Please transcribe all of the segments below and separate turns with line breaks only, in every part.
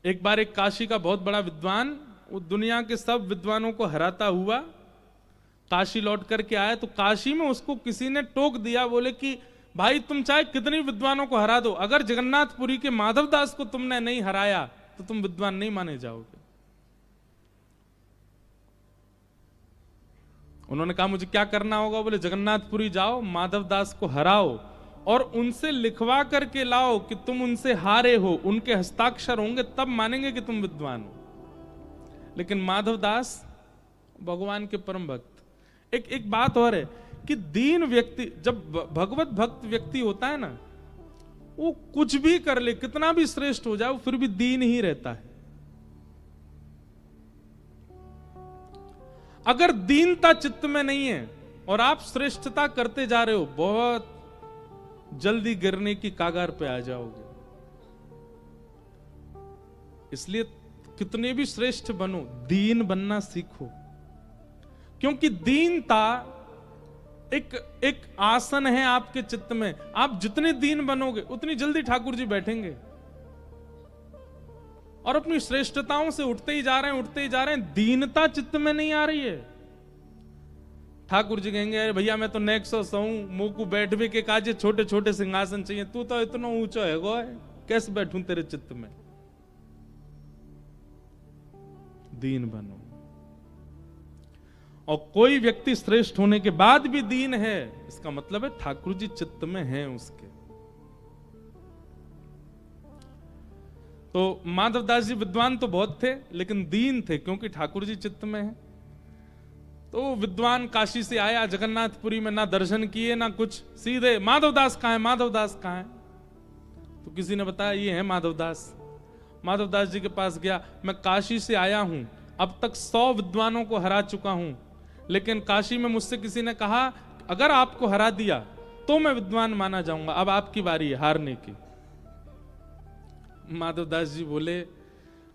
एक बार एक काशी का बहुत बड़ा विद्वान वो दुनिया के सब विद्वानों को हराता हुआ काशी लौट करके आया, तो काशी में उसको किसी ने टोक दिया, बोले कि भाई तुम चाहे कितने विद्वानों को हरा दो, अगर जगन्नाथपुरी के माधवदास को तुमने नहीं हराया तो तुम विद्वान नहीं माने जाओगे। उन्होंने कहा मुझे क्या करना होगा? बोले जगन्नाथपुरी जाओ, माधवदास को हराओ और उनसे लिखवा करके लाओ कि तुम उनसे हारे हो, उनके हस्ताक्षर होंगे तब मानेंगे कि तुम विद्वान हो। लेकिन माधवदास भगवान के परम भक्त। एक बात और है कि दीन व्यक्ति, जब भगवत भक्त व्यक्ति होता है ना, वो कुछ भी कर ले, कितना भी श्रेष्ठ हो जाए, वो फिर भी दीन ही रहता है। अगर दीनता चित्त में नहीं है और आप श्रेष्ठता करते जा रहे हो, बहुत जल्दी गिरने की कागार पे आ जाओगे। इसलिए कितने भी श्रेष्ठ बनो, दीन बनना सीखो, क्योंकि दीनता एक आसन है आपके चित्त में। आप जितने दीन बनोगे उतनी जल्दी ठाकुर जी बैठेंगे और अपनी श्रेष्ठताओं से उठते ही जा रहे हैं, उठते ही जा रहे हैं, दीनता चित्त में नहीं आ रही है। ठाकुर जी कहेंगे अरे भैया मैं तो नेक सौ हूं, मुंह को बैठवे के काजे छोटे छोटे सिंहासन चाहिए, तू तो इतना ऊंचा है गो, कैसे बैठूं तेरे चित्त में? दीन बनो। और कोई व्यक्ति श्रेष्ठ होने के बाद भी दीन है, इसका मतलब है ठाकुर जी चित्त में हैं उसके। तो माधवदास जी विद्वान तो बहुत थे लेकिन दीन थे, क्योंकि ठाकुर जी चित्त में है। तो विद्वान काशी से आया, जगन्नाथपुरी में ना दर्शन किए ना कुछ, सीधे माधवदास कहां है, माधवदास कहां है? तो किसी ने बताया ये है माधवदास। माधवदास जी के पास गया, मैं काशी से आया हूं, अब तक 100 विद्वानों को हरा चुका हूं, लेकिन काशी में मुझसे किसी ने कहा अगर आपको हरा दिया तो मैं विद्वान माना जाऊंगा, अब आपकी बारी है हारने की। माधवदास जी बोले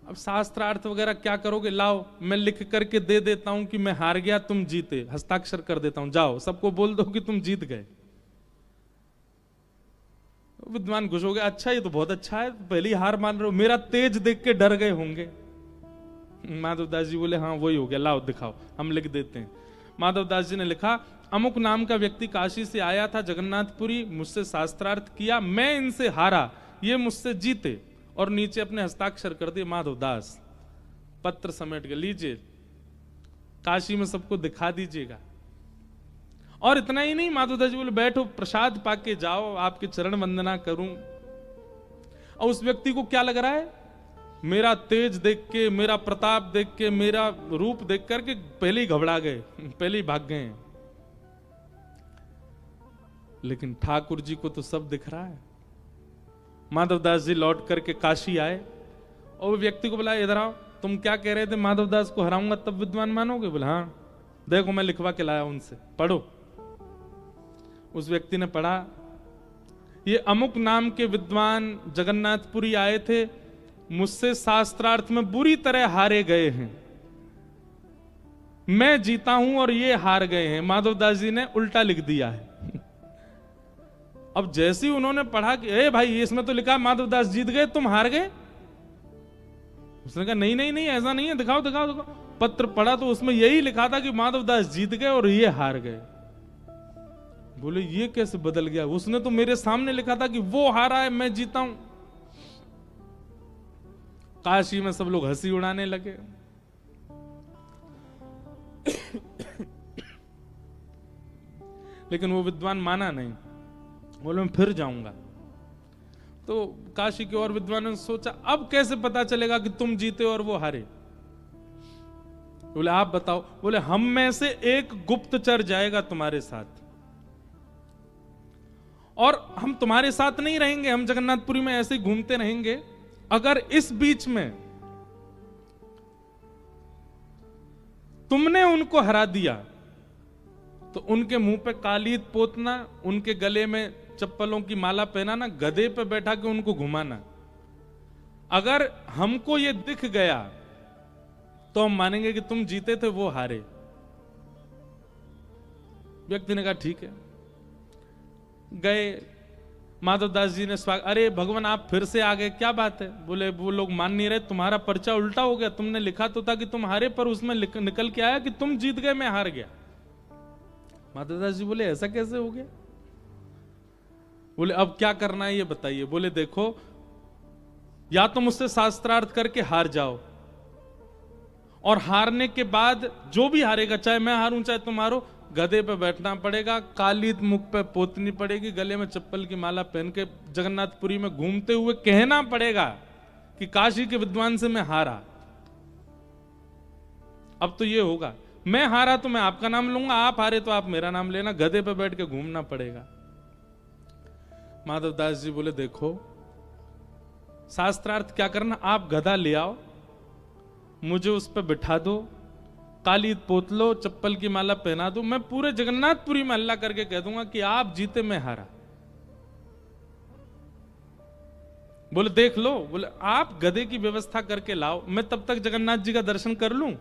अब शास्त्रार्थ वगैरह क्या करोगे, लाओ मैं लिख करके दे देता हूं कि मैं हार गया, तुम जीते, हस्ताक्षर कर देता हूं, जाओ सबको बोल दो कि तुम जीत गए। विद्वान खुश हो गया, अच्छा ये तो बहुत अच्छा है, पहली हार मान रहे हो, मेरा तेज देख के डर गए होंगे। माधवदास जी बोले हाँ वही हो गया, लाओ दिखाओ, हम लिख देते हैं। माधवदास जी ने लिखा, अमुक नाम का व्यक्ति काशी से आया था जगन्नाथपुरी, मुझसे शास्त्रार्थ किया, मैं इनसे हारा, ये मुझसे जीते, और नीचे अपने हस्ताक्षर कर दिए माधवदास। पत्र समेट के लीजिए, काशी में सबको दिखा दीजिएगा। और इतना ही नहीं, माधवदास जी बोले बैठो प्रसाद पाके जाओ, आपके चरण वंदना करूं। और उस व्यक्ति को क्या लग रहा है, मेरा तेज देख के, मेरा प्रताप देख के, मेरा रूप देख करके पहले ही घबरा गए, पहले ही भाग गए। लेकिन ठाकुर जी को तो सब दिख रहा है। माधवदास जी लौट करके काशी आए और वो व्यक्ति को बुलाया, इधर आओ, तुम क्या कह रहे थे, माधवदास को हराऊंगा तब विद्वान मानोगे? बोला हाँ, देखो मैं लिखवा के लाया उनसे, पढ़ो। उस व्यक्ति ने पढ़ा, ये अमुक नाम के विद्वान जगन्नाथपुरी आए थे, मुझसे शास्त्रार्थ में बुरी तरह हारे गए हैं, मैं जीता हूं और ये हार गए हैं। माधवदास जी ने उल्टा लिख दिया है। अब जैसे ही उन्होंने पढ़ा कि ए भाई इसमें तो लिखा माधवदास जीत गए, तुम हार गए। उसने कहा नहीं नहीं नहीं ऐसा नहीं है, दिखाओ दिखाओ दिखाओ। पत्र पढ़ा तो उसमें यही लिखा था कि माधवदास जीत गए और ये हार गए। बोले ये कैसे बदल गया, उसने तो मेरे सामने लिखा था कि वो हारा है मैं जीता हूं। काशी में सब लोग हंसी उड़ाने लगे। लेकिन वो विद्वान माना नहीं, बोले मैं फिर जाऊंगा। तो काशी के और विद्वानों ने सोचा अब कैसे पता चलेगा कि तुम जीते और वो हारे। बोले आप बताओ। बोले हम में से एक गुप्तचर जाएगा तुम्हारे साथ, और हम तुम्हारे साथ नहीं रहेंगे, हम जगन्नाथपुरी में ऐसे ही घूमते रहेंगे। अगर इस बीच में तुमने उनको हरा दिया तो उनके मुंह पे कालीत पोतना, उनके गले में चप्पलों की माला पहनाना, गधे पे बैठा के उनको घुमाना। अगर हमको ये दिख गया तो हम मानेंगे कि तुम जीते थे वो हारे। व्यक्ति ने कहा ठीक है। गए, माधवदास जी ने स्वागत, अरे भगवान आप फिर से आ गए, क्या बात है? बोले वो लोग मान नहीं रहे, तुम्हारा पर्चा उल्टा हो गया, तुमने लिखा तो था कि तुम हारे, पर उसमें निकल के आया कि तुम जीत गए, मैं हार गया। माधवदास जी बोले ऐसा कैसे हो गया? बोले अब क्या करना है ये बताइए। बोले देखो, या तो मुझसे शास्त्रार्थ करके हार जाओ, और हारने के बाद जो भी हारेगा, चाहे मैं हारूं चाहे तुम हारो, गधे पे बैठना पड़ेगा, कालीत मुख पे पोतनी पड़ेगी, गले में चप्पल की माला पहन के जगन्नाथपुरी में घूमते हुए कहना पड़ेगा कि काशी के विद्वान से मैं हारा। अब तो ये होगा, मैं हारा तो मैं आपका नाम लूंगा, आप हारे तो आप मेरा नाम लेना, गधे पे बैठ के घूमना पड़ेगा। माधवदास जी बोले देखो, शास्त्रार्थ क्या करना, आप गधा ले आओ, मुझे उस पर बिठा दो, काली पोत लो, चप्पल की माला पहना दो, मैं पूरे जगन्नाथपुरी में हल्ला करके कह दूंगा कि आप जीते मैं हारा। बोले देख लो। बोले आप गधे की व्यवस्था करके लाओ, मैं तब तक जगन्नाथ जी का दर्शन कर लूं।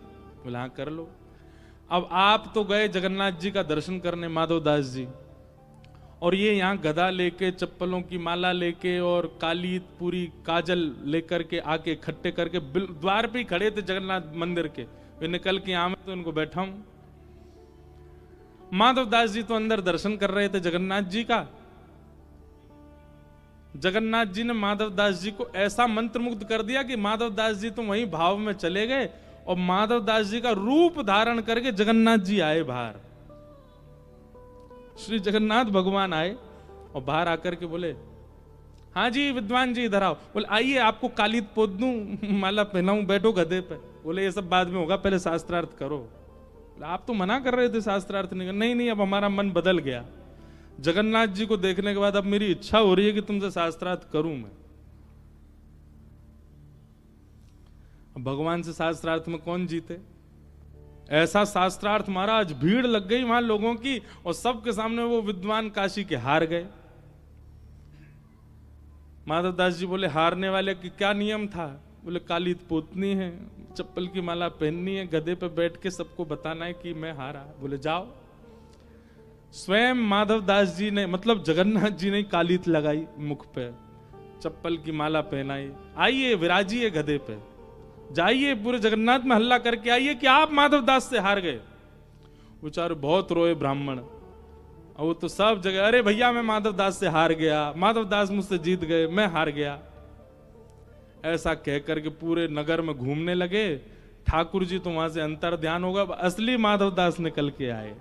बोले हाँ कर लो। अब आप तो गए जगन्नाथ जी का दर्शन करने माधवदास जी, और ये यहां गधा लेके, चप्पलों की माला लेके और काली पूरी काजल लेकर के आके इकट्ठे करके द्वार पे ही खड़े थे जगन्नाथ मंदिर के। वे निकल के आए तो उनको बैठाऊं। माधवदास जी तो अंदर दर्शन कर रहे थे जगन्नाथ जी का। जगन्नाथ जी ने माधवदास जी को ऐसा मंत्रमुग्ध कर दिया कि माधवदास जी तो वहीं भाव में चले गए, और माधवदास जी का रूप धारण करके जगन्नाथ जी आए बाहर। श्री जगन्नाथ भगवान आए और बाहर आकर के बोले हाँ जी विद्वान जी इधर आओ। बोले आइए आपको कालीत पोत दूं, माला पहनाऊं, बैठो गधे पे। बोले ये सब बाद में होगा, पहले शास्त्रार्थ करो। आप तो मना कर रहे थे शास्त्रार्थ नहीं नहीं, अब हमारा मन बदल गया। जगन्नाथ जी को देखने के बाद अब मेरी इच्छा हो रही है कि तुमसे शास्त्रार्थ करूं मैं। भगवान से शास्त्रार्थ में कौन जीते? ऐसा शास्त्रार्थ महाराज, भीड़ लग गई वहां लोगों की, और सबके सामने वो विद्वान काशी के हार गए। माधवदास जी बोले हारने वाले की क्या नियम था? बोले कालीत पोतनी है, चप्पल की माला पहननी है, गधे पे बैठ के सबको बताना है कि मैं हारा। बोले जाओ। स्वयं माधवदास जी ने, मतलब जगन्नाथ जी ने कालीत लगाई मुख पे, चप्पल की माला पहनाई, आइए विराजिए गधे पे, जाइए पूरे जगन्नाथ में हल्ला करके आइए कि आप माधवदास से हार गए। बेचारे बहुत रोए ब्राह्मण, और वो तो सब जगह अरे भैया मैं माधवदास से हार गया, माधवदास मुझसे जीत गए, मैं हार गया, ऐसा कह करके पूरे नगर में घूमने लगे। ठाकुर जी तो वहां से अंतर ध्यान होगा, असली माधवदास निकल के आए।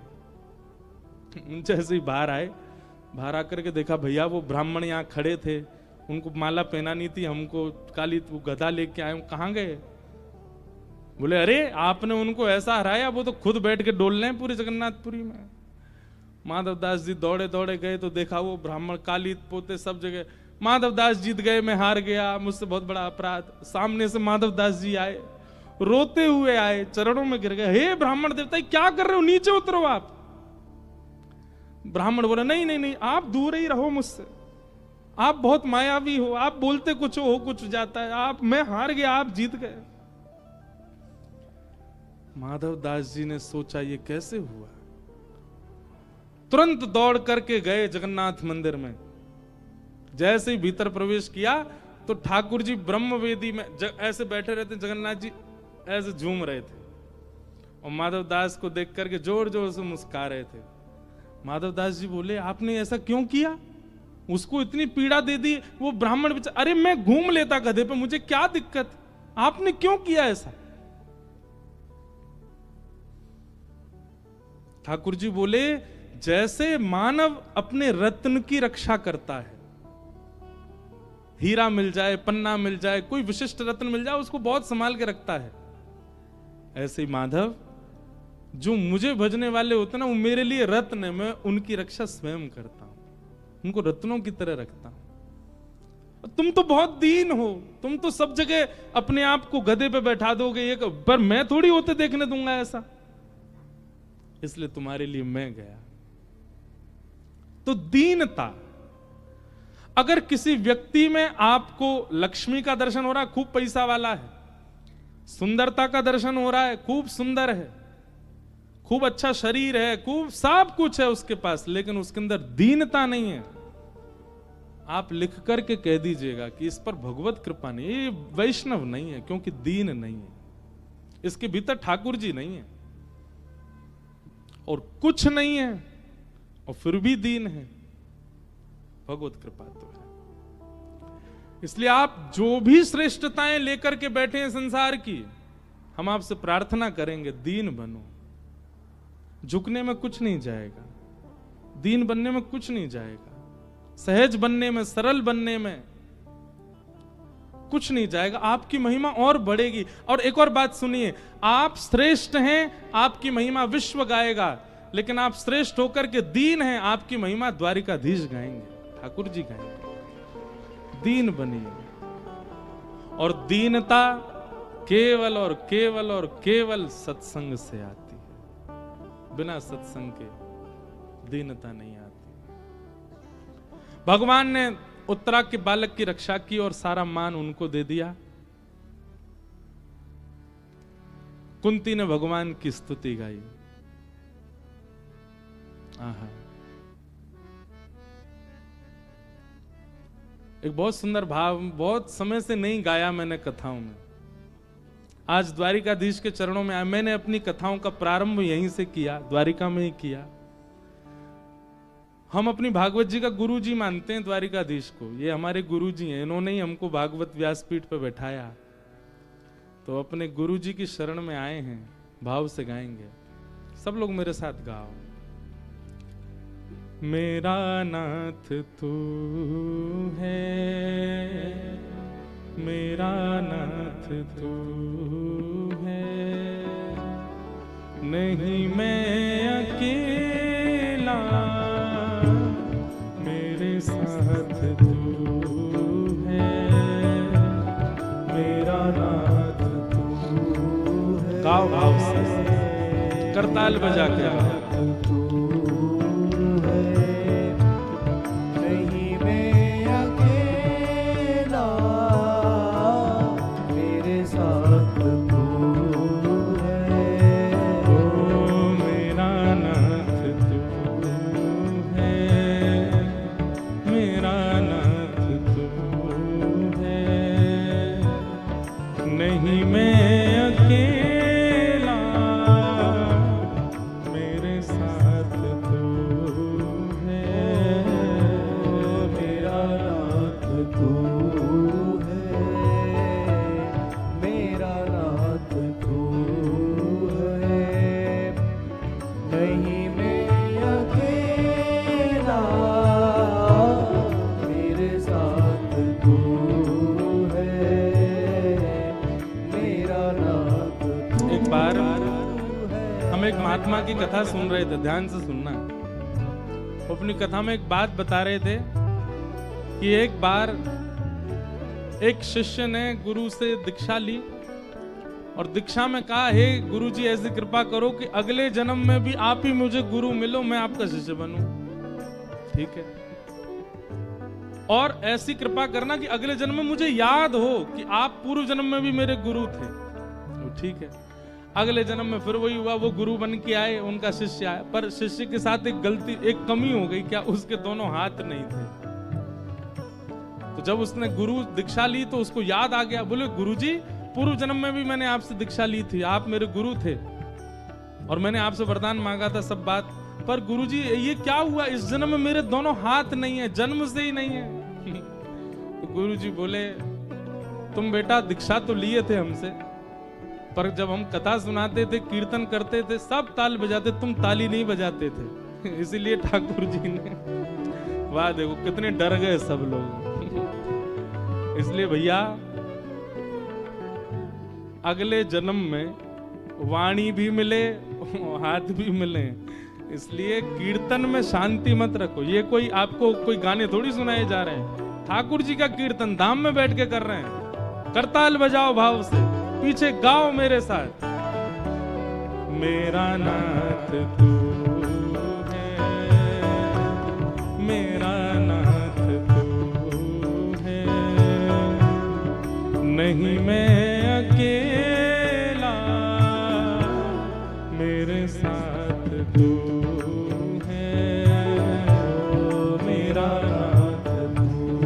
जैसे ही बाहर आए, बाहर आकर के देखा भैया वो ब्राह्मण यहाँ खड़े थे, उनको माला पहनानी थी, हमको काली वो गधा लेके आए, कहाँ गए? बोले अरे आपने उनको ऐसा हराया, वो तो खुद बैठ के डोल रहे हैं पूरे जगन्नाथपुरी में। माधवदास जी दौड़े दौड़े गए तो देखा वो ब्राह्मण कालीत पोते सब जगह, माधवदास जीत गए, मैं हार गया, मुझसे बहुत बड़ा अपराध। सामने से माधवदास जी आए, रोते हुए आए, चरणों में गिर गए, हे ब्राह्मण देवता क्या कर रहे हो, नीचे उतरो आप। ब्राह्मण बोले नहीं नहीं नहीं, आप दूर ही रहो मुझसे, आप बहुत मायावी हो, आप बोलते कुछ हो कुछ जाता है, आप मैं हार गया, आप जीत गए। माधवदास जी ने सोचा ये कैसे हुआ, तुरंत दौड़ करके गए जगन्नाथ मंदिर में। जैसे ही भीतर प्रवेश किया तो ठाकुर जी ब्रह्मवेदी में ऐसे बैठे रहते, जगन्नाथ जी ऐसे झूम रहे थे, और माधवदास को देख करके जोर जोर से मुस्कुरा रहे थे। माधवदास जी बोले आपने ऐसा क्यों किया, उसको इतनी पीड़ा दे दी, वो ब्राह्मण बेचारा, अरे मैं घूम लेता गधे पे, मुझे क्या दिक्कत, आपने क्यों किया ऐसा? ठाकुर जी बोले जैसे मानव अपने रत्न की रक्षा करता है, हीरा मिल जाए, पन्ना मिल जाए, कोई विशिष्ट रत्न मिल जाए, उसको बहुत संभाल के रखता है, ऐसे ही माधव जो मुझे भजने वाले होते ना, वो मेरे लिए रत्न है, मैं उनकी रक्षा स्वयं करता हूं, उनको रत्नों की तरह रखता हूं। तुम तो बहुत दीन हो, तुम तो सब जगह अपने आप को गधे पे बैठा दोगे, एक पर मैं थोड़ी होते देखने दूंगा ऐसा, इसलिए तुम्हारे लिए मैं गया। तो दीनता, अगर किसी व्यक्ति में आपको लक्ष्मी का दर्शन हो रहा है, खूब पैसा वाला है, सुंदरता का दर्शन हो रहा है, खूब सुंदर है, खूब अच्छा शरीर है, खूब सब कुछ है उसके पास, लेकिन उसके अंदर दीनता नहीं है, आप लिख करके कह दीजिएगा कि इस पर भगवत कृपा नहीं, ये वैष्णव नहीं है क्योंकि दीन नहीं है, इसके भीतर ठाकुर जी नहीं है और कुछ नहीं है और फिर भी दीन है, भगवत कृपा तो है। इसलिए आप जो भी श्रेष्ठताएं लेकर के बैठे हैं संसार की, हम आपसे प्रार्थना करेंगे दीन बनो। झुकने में कुछ नहीं जाएगा, दीन बनने में कुछ नहीं जाएगा, सहज बनने में, सरल बनने में कुछ नहीं जाएगा। आपकी महिमा और बढ़ेगी। और एक और बात सुनिए, आप श्रेष्ठ हैं, आपकी महिमा विश्व गाएगा, लेकिन आप श्रेष्ठ होकर के दीन हैं, आपकी महिमा द्वारिकाधीश गाएंगे, ठाकुर जी गाएंगे। दीन बनिए। और दीनता केवल और केवल और केवल सत्संग से आती है, बिना सत्संग के दीनता नहीं आती। भगवान ने उत्तरा के बालक की रक्षा की और सारा मान उनको दे दिया। कुंती ने भगवान की स्तुति गाई। आहा, एक बहुत सुंदर भाव, बहुत समय से नहीं गाया मैंने कथाओं में, आज द्वारिकाधीश के चरणों में आया। मैंने अपनी कथाओं का प्रारंभ यहीं से किया, द्वारिका में ही किया। हम अपनी भागवत जी का गुरु जी मानते हैं द्वारिकाधीश को, ये हमारे गुरु जी हैं, इन्होंने ही हमको भागवत व्यासपीठ पर बैठाया। तो अपने गुरु जी की शरण में आए हैं, भाव से गाएंगे। सब लोग मेरे साथ गाओ। मेरा नाथ तू है, मेरा नाथ तू है, नहीं मैं अकेला, मेरे साथ तू है, मेरा नाथ तू है। गाओ भाव से, करताल बजा के गाओ। महात्मा की कथा सुन रहे थे, ध्यान से सुनना। अपनी कथा में एक बात बता रहे थे कि एक बार एक शिष्य ने गुरु से दीक्षा ली और दीक्षा में कहा, हे गुरु जी ऐसी कृपा करो कि अगले जन्म में भी आप ही मुझे गुरु मिलो, मैं आपका शिष्य बनूं। ठीक है, और ऐसी कृपा करना कि अगले जन्म में मुझे याद हो कि आप पूर्व जन्म में भी मेरे गुरु थे। तो ठीक है, अगले जन्म में फिर वही हुआ, वो गुरु बन के आए, उनका शिष्य आया, पर शिष्य के साथ एक गलती, एक कमी हो गई। क्या? उसके दोनों हाथ नहीं थे। तो जब उसने गुरु दीक्षा ली तो उसको याद आ गया, बोले गुरुजी पूर्व जन्म में भी मैंने आपसे दीक्षा ली थी, आप मेरे गुरु थे और मैंने आपसे वरदान मांगा था सब बात, पर गुरुजी ये क्या हुआ, इस जन्म में मेरे दोनों हाथ नहीं है, जन्म से ही नहीं है। तो गुरुजी बोले, तुम बेटा दीक्षा तो लिए थे हमसे, पर जब हम कथा सुनाते थे, कीर्तन करते थे, सब ताल बजाते, तुम ताली नहीं बजाते थे। इसीलिए ठाकुर जी ने, वाह देखो कितने डर गए सब लोग। इसलिए भैया अगले जन्म में वाणी भी मिले, हाथ भी मिले, इसलिए कीर्तन में शांति मत रखो। ये कोई आपको कोई गाने थोड़ी सुनाए जा रहे हैं, ठाकुर जी का कीर्तन धाम में बैठ के कर रहे हैं। करताल बजाओ भाव से, पीछे गाओ मेरे साथ, मेरा नाथ तू है, मेरा नाथ तू है, नहीं मैं अकेला, मेरे साथ तू है, मेरा नाथ तू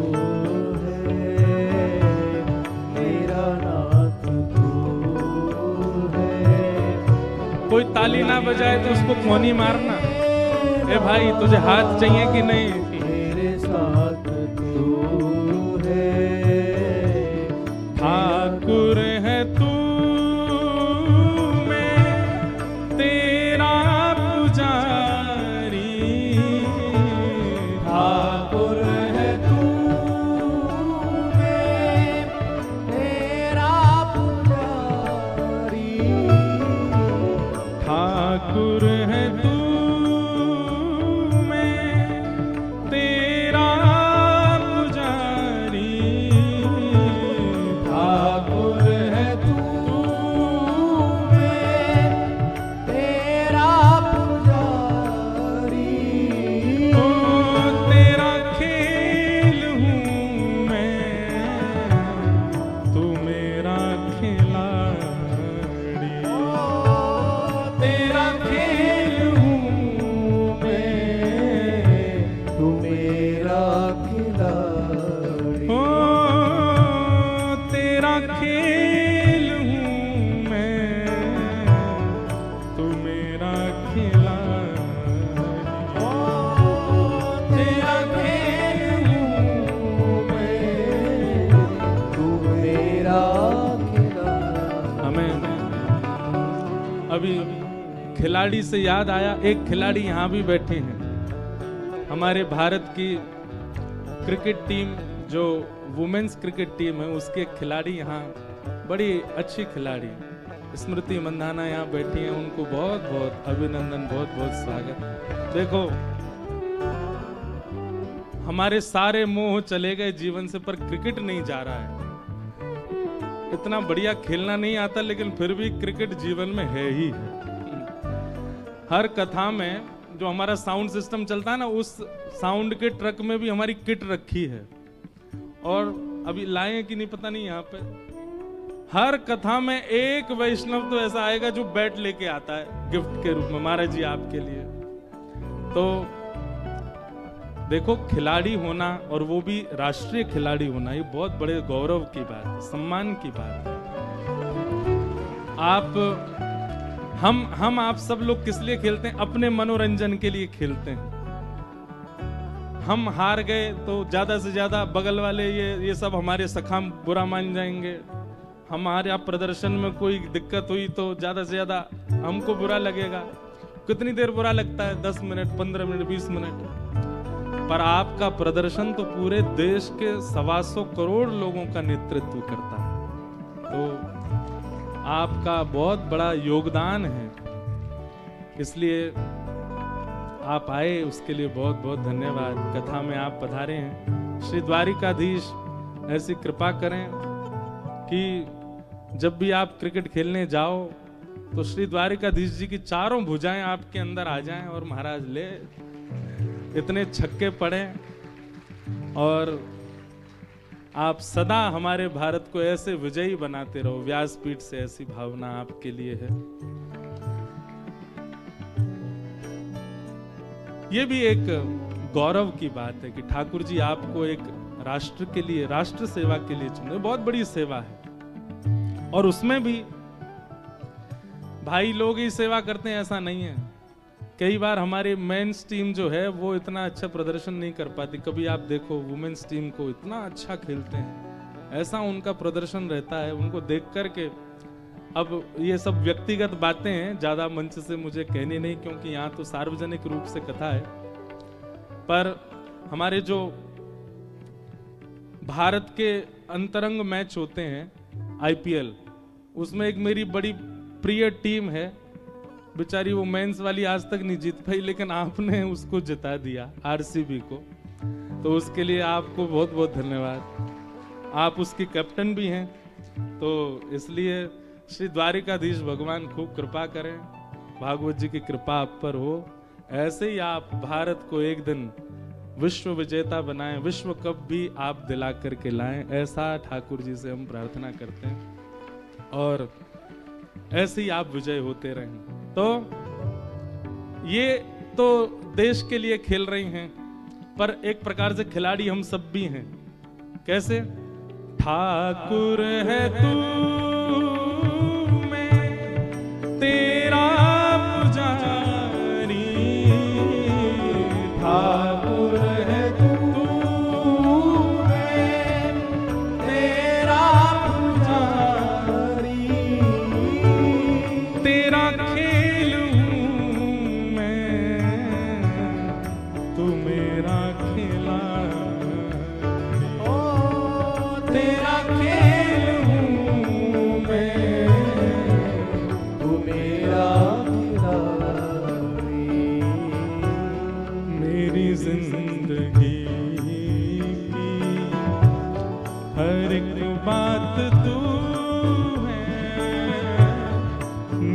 कोई ताली ना बजाए तो उसको कोनी मारना। ए भाई तुझे हाथ चाहिए कि नहीं?
मेरे साथ तू है,
ठाकुर है तू, मैं तेरा पुजारी।
ठाकुर है तू, मैं तेरा पुजारी।
ठाकुर है तू, मैं तेरा पुजारी।
ठाकुर है तू, मैं तेरा पुजारी।
ओ तेरा खेल हूँ मैं, तू मेरा खिलाड़ी।
तेरा खेल हूँ मैं, तू मेरा खिलाड़ी।
ओ तेरा खेल हूँ मैं, तू मेरा खिलाड़ी।
तेरा खेल हूँ मैं, तू मेरा खिलाड़ी।
हमें अभी खिलाड़ी से याद आया, एक खिलाड़ी यहाँ भी बैठे हैं। हमारे भारत की क्रिकेट टीम जो वुमेन्स क्रिकेट टीम है उसके खिलाड़ी यहाँ, बड़ी अच्छी खिलाड़ी स्मृति मंधाना यहाँ बैठी हैं। उनको बहुत बहुत अभिनंदन, बहुत बहुत स्वागत। देखो हमारे सारे मोह चले गए जीवन से, पर क्रिकेट नहीं जा रहा है। इतना बढ़िया खेलना नहीं आता लेकिन फिर भी क्रिकेट जीवन में है ही। हर कथा में जो हमारा साउंड सिस्टम चलता है ना, उस साउंड के ट्रक में भी हमारी किट रखी है। और अभी लाए कि नहीं पता नहीं, यहाँ पे हर कथा में एक वैष्णव तो ऐसा आएगा जो बैट लेके आता है गिफ्ट के रूप में, महाराज जी आपके लिए। तो देखो खिलाड़ी होना, और वो भी राष्ट्रीय खिलाड़ी होना, ये बहुत बड़े गौरव की बात है, सम्मान की बात है। हम आप सब लोग किस लिए खेलते हैं? अपने मनोरंजन के लिए खेलते हैं। हम हार गए तो ज्यादा से ज्यादा बगल वाले ये सब हमारे सखा बुरा मान जाएंगे। हमारे आप प्रदर्शन में कोई दिक्कत हुई तो ज्यादा से ज्यादा हमको बुरा लगेगा। कितनी देर बुरा लगता है? 10 मिनट, 15 मिनट, 20 मिनट। पर आपका प्रदर्शन तो पूरे देश के 125 करोड़ लोगों का नेतृत्व करता है। तो आपका बहुत बड़ा योगदान है, इसलिए आप आए उसके लिए बहुत बहुत धन्यवाद। कथा में आप पधारे हैं। श्री द्वारिकाधीश ऐसी कृपा करें कि जब भी आप क्रिकेट खेलने जाओ तो श्री द्वारिकाधीश जी की चारों भुजाएं आपके अंदर आ जाएं और महाराज ले इतने छक्के पड़े, और आप सदा हमारे भारत को ऐसे विजयी बनाते रहो। व्यासपीठ से ऐसी भावना आपके लिए है। ये भी एक गौरव की बात है कि ठाकुर जी आपको एक राष्ट्र के लिए, राष्ट्र सेवा के लिए चुने। बहुत बड़ी सेवा है, और उसमें भी भाई लोग ही सेवा करते हैं ऐसा नहीं है। कई बार हमारी मेंस टीम जो है वो इतना अच्छा प्रदर्शन नहीं कर पाती। कभी आप देखो वुमेन्स टीम को इतना अच्छा खेलते हैं, ऐसा उनका प्रदर्शन रहता है। उनको देख करके, अब ये सब व्यक्तिगत बातें हैं, ज्यादा मंच से मुझे कहनी नहीं क्योंकि यहाँ तो सार्वजनिक रूप से कथा है। पर हमारे जो भारत के अंतरंग मैच होते हैं IPL, उसमें एक मेरी बड़ी प्रिय टीम है, बेचारी वो मेंस वाली आज तक नहीं जीत पाई, लेकिन आपने उसको जिता दिया, RCB को। तो उसके लिए आपको बहुत बहुत धन्यवाद। आप उसकी कैप्टन भी हैं, तो इसलिए श्री द्वारिकाधीश भगवान खूब कृपा करें, भागवत जी की कृपा आप पर हो। ऐसे ही आप भारत को एक दिन विश्व विजेता बनाएं, विश्व कप भी आप दिला करके लाएं, ऐसा ठाकुर जी से हम प्रार्थना करते हैं। और ऐसे ही आप विजय होते रहें। तो ये तो देश के लिए खेल रही हैं, पर एक प्रकार से खिलाड़ी हम सब भी हैं। कैसे? ठाकुर है तू, मैं तेरा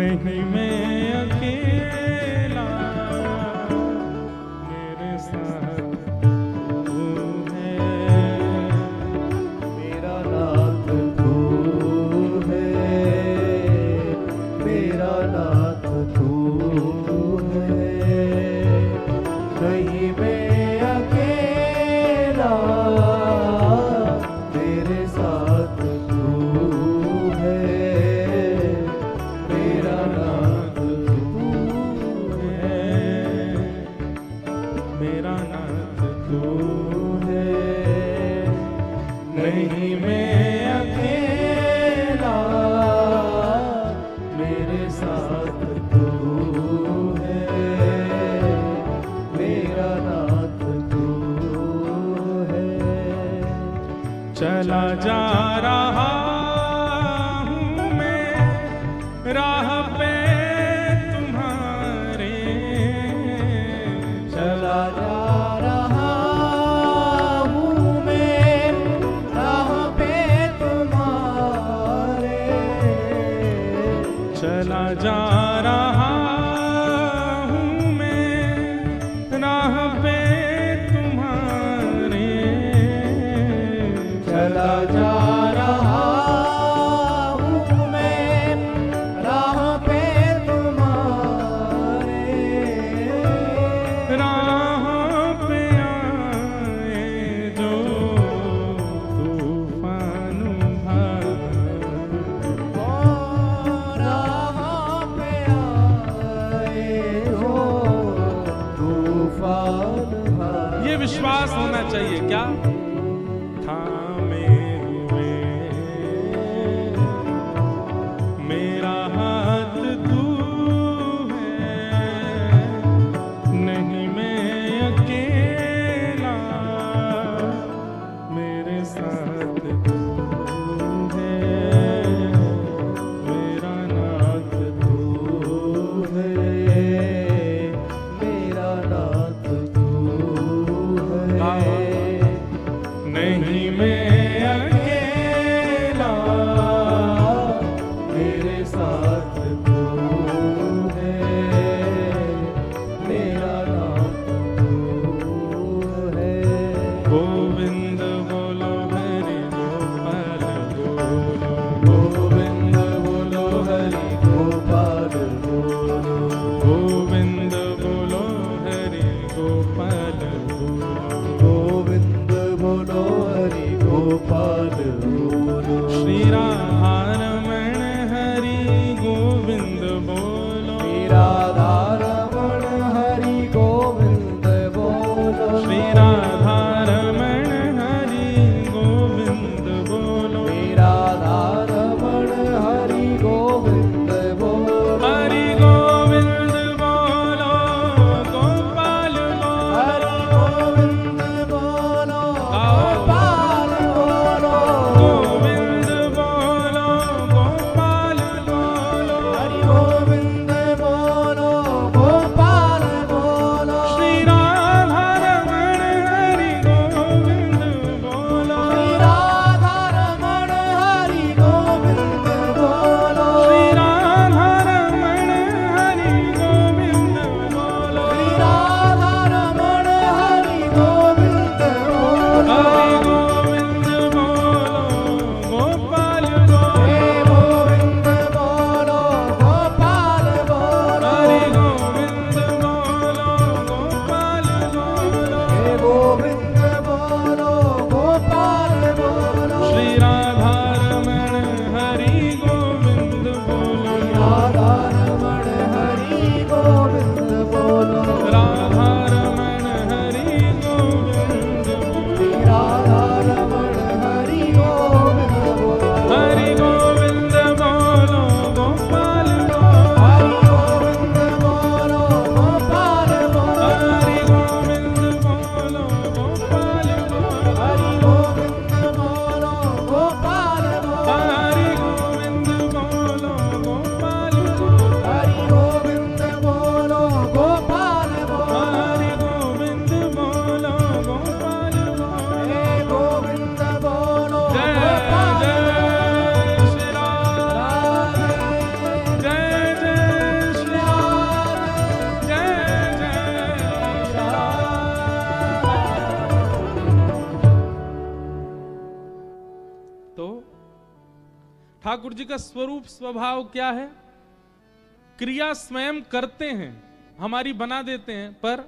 नहीं मैं अकेला, मेरे साथ तू है।
मेरा नाथ तू है, मेरा नाथ तू है, नहीं मैं अकेला, मेरे साथ तू है, मेरा नाथ तू है,
मेरा नाथ तू
है, नहीं मैं अकेला, मेरे साथ तू है, मेरा नाथ तू है।
चला जा रहा हूँ मैं राह पे तुम्हारे,
चला जा रहा हूँ मैं राह पे तुम्हारे,
चला जा रहा हूँ मैं राह पे तुम्हारे,
चला जा रहा हूँ मैं राह पे तुम्हारे,
राह पे आए जो तूफान
राह पे आए हो तूफान भरे।
ये विश्वास होना चाहिए क्या? थामे हुए मेरा हाथ तू है, नहीं मैं अकेला, मेरे साथ तू है, मेरा नाथ तू
है, मेरा नाथ तू है,
ठाकुर जी का स्वरूप स्वभाव क्या है? क्रिया स्वयं करते हैं, हमारी बना देते हैं, पर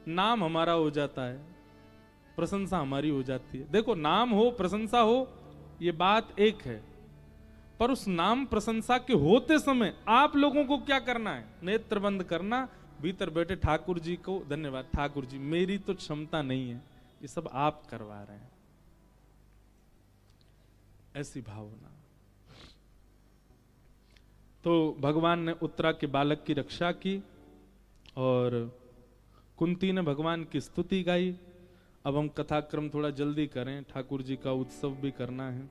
नाम हमारा हो जाता है, प्रशंसा हमारी हो जाती है। देखो, नाम हो प्रशंसा हो ये बात एक है, पर उस नाम प्रशंसा के होते समय आप लोगों को क्या करना है? नेत्र बंद करना, भीतर बैठे ठाकुर जी को धन्यवाद, ठाकुर जी मेरी तो क्षमता नहीं है, ये सब आप करवा रहे हैं, ऐसी भावना। तो भगवान ने उत्तरा के बालक की रक्षा की और कुंती ने भगवान की स्तुति गाई। अब हम कथाक्रम थोड़ा जल्दी करें, ठाकुर जी का उत्सव भी करना है।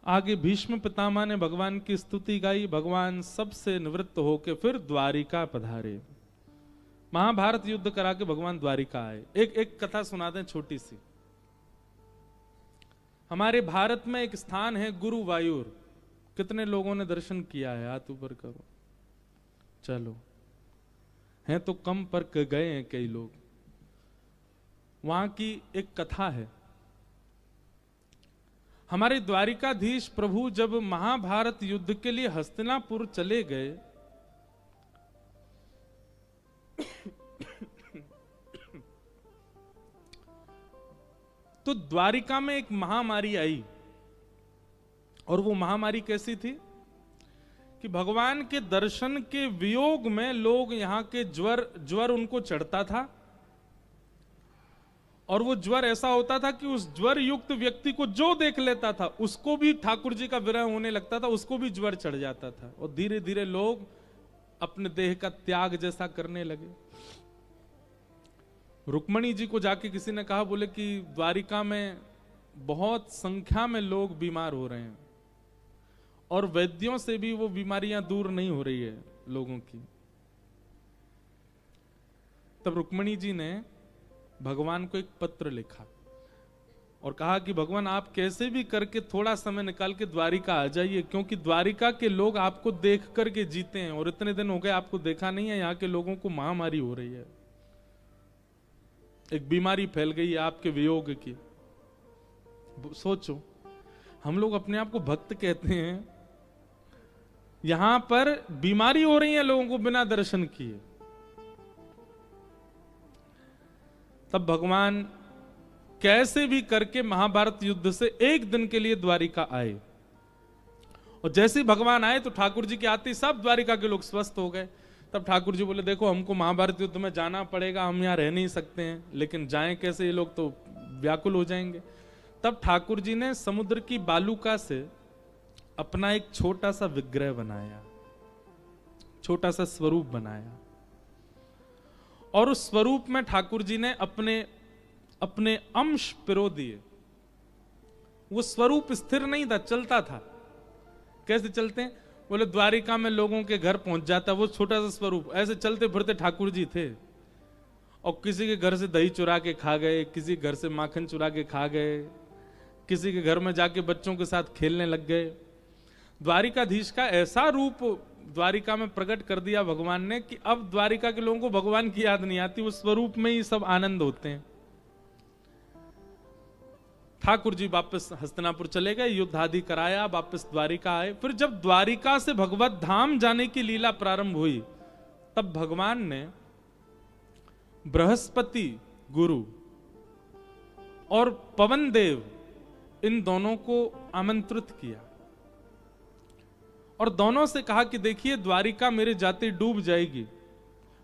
आगे भीष्म पितामह ने भगवान की स्तुति गाई। भगवान सबसे निवृत्त होकर फिर द्वारिका पधारे। महाभारत युद्ध करा के भगवान द्वारिका आए। एक कथा सुना दें छोटी सी। हमारे भारत में एक स्थान है गुरुवायूर। कितने लोगों ने दर्शन किया है? हाथ ऊपर करो। चलो, हैं तो कम पर गए हैं कई लोग। वहां की एक कथा है। हमारे द्वारिकाधीश प्रभु जब महाभारत युद्ध के लिए हस्तिनापुर चले गए, तो द्वारिका में एक महामारी आई। और वो महामारी कैसी थी कि भगवान के दर्शन के वियोग में लोग यहाँ के ज्वर उनको चढ़ता था। और वो ज्वर ऐसा होता था कि उस ज्वर युक्त व्यक्ति को जो देख लेता था उसको भी ठाकुर जी का विरह होने लगता था, उसको भी ज्वर चढ़ जाता था। और धीरे धीरे लोग अपने देह का त्याग जैसा करने लगे। रुक्मणी जी को जाके किसी ने कहा, बोले कि द्वारिका में बहुत संख्या में लोग बीमार हो रहे हैं और वैद्यों से भी वो बीमारियां दूर नहीं हो रही है लोगों की। तब रुक्मणी जी ने भगवान को एक पत्र लिखा और कहा कि भगवान आप कैसे भी करके थोड़ा समय निकाल के द्वारिका आ जाइए, क्योंकि द्वारिका के लोग आपको देख करके जीते हैं और इतने दिन हो गए आपको देखा नहीं है। यहाँ के लोगों को महामारी हो रही है, एक बीमारी फैल गई है आपके वियोग की। सोचो, हम लोग अपने आप को भक्त कहते हैं, यहां पर बीमारी हो रही है लोगों को बिना दर्शन किए। तब भगवान कैसे भी करके महाभारत युद्ध से एक दिन के लिए द्वारिका आए। और जैसे ही भगवान आए तो ठाकुर जी के आते ही सब द्वारिका के लोग स्वस्थ हो गए। तब ठाकुर जी बोले, देखो हमको महाभारत युद्ध में जाना पड़ेगा, हम यहाँ रह नहीं सकते हैं, लेकिन जाएं कैसे, ये लोग तो व्याकुल हो जाएंगे। तब ठाकुर जी ने समुद्र की बालुका से अपना एक छोटा सा विग्रह बनाया, छोटा सा स्वरूप बनाया। और उस स्वरूप में ठाकुर जी ने अपने अंश पिरो दिए। वो स्वरूप स्थिर नहीं था, चलता था। कैसे चलते हैं? बोले द्वारिका में लोगों के घर पहुंच जाता वो छोटा सा स्वरूप, ऐसे चलते फिरते ठाकुर जी थे। और किसी के घर से दही चुरा के खा गए, किसी घर से माखन चुरा के खा गए, किसी के घर में जाके बच्चों के साथ खेलने लग गए। द्वारिकाधीश का ऐसा रूप द्वारिका में प्रकट कर दिया भगवान ने कि अब द्वारिका के लोगों को भगवान की याद नहीं आती, उस स्वरूप में ही सब आनंद होते हैं। ठाकुर जी वापस हस्तिनापुर चले गए, युद्ध आदि कराया, वापस द्वारिका आए। फिर जब द्वारिका से भगवत धाम जाने की लीला प्रारंभ हुई, तब भगवान ने बृहस्पति गुरु और पवन देव इन दोनों को आमंत्रित किया और दोनों से कहा कि देखिए द्वारिका मेरे जाते डूब जाएगी,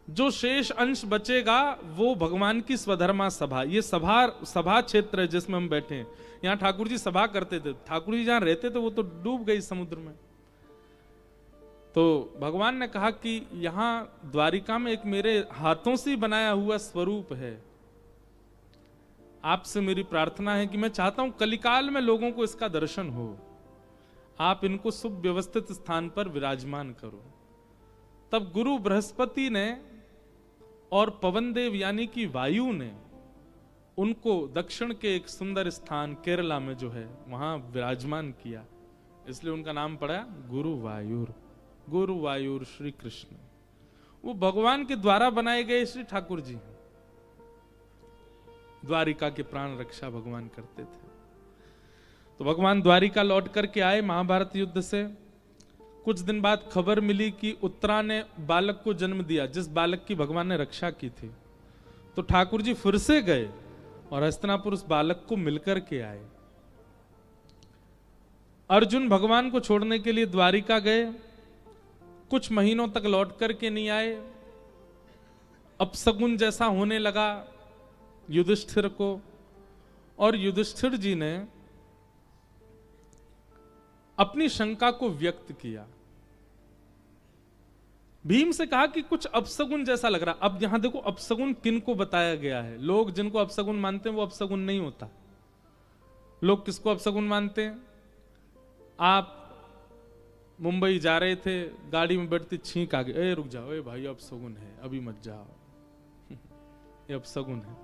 जो शेष अंश बचेगा वो भगवान की स्वधर्मा सभा, ये सभा क्षेत्र है जिसमें हम बैठे हैं। यहाँ ठाकुर जी सभा करते थे, ठाकुर जी जहां रहते थे वो तो डूब गई समुद्र में। तो भगवान ने कहा कि यहाँ द्वारिका में एक मेरे हाथों से बनाया हुआ स्वरूप है, आपसे मेरी प्रार्थना है कि मैं चाहता हूं कलिकाल में लोगों को इसका दर्शन हो, आप इनको सुव्यवस्थित स्थान पर विराजमान करो। तब गुरु बृहस्पति ने और पवन देव यानी कि वायु ने उनको दक्षिण के एक सुंदर स्थान केरला में जो है वहां विराजमान किया, इसलिए उनका नाम पड़ा गुरुवायूर। गुरुवायूर श्री कृष्ण, वो भगवान के द्वारा बनाए गए श्री ठाकुर जी हैं। द्वारिका के प्राण रक्षा भगवान करते थे। तो भगवान द्वारिका लौट करके आए महाभारत युद्ध से। कुछ दिन बाद खबर मिली कि उत्तरा ने बालक को जन्म दिया, जिस बालक की भगवान ने रक्षा की थी। तो ठाकुर जी फिर से गए और हस्तिनापुर उस बालक को मिलकर के आए। अर्जुन भगवान को छोड़ने के लिए द्वारिका गए, कुछ महीनों तक लौट करके नहीं आए। अपशगुन जैसा होने लगा युधिष्ठिर को, और युधिष्ठिर जी ने अपनी शंका को व्यक्त किया। भीम से कहा कि कुछ अपशगुन जैसा लग रहा। अब यहां देखो अपशगुन किन को बताया गया है। लोग जिनको अपशगुन मानते हैं वो अपशगुन नहीं होता। लोग किसको अपशगुन मानते हैं? आप मुंबई जा रहे थे, गाड़ी में बैठती छींक आ गई, ए रुक जाओ, ए भाई अपशगुन है, अभी मत जाओ, ये अपशगुन है।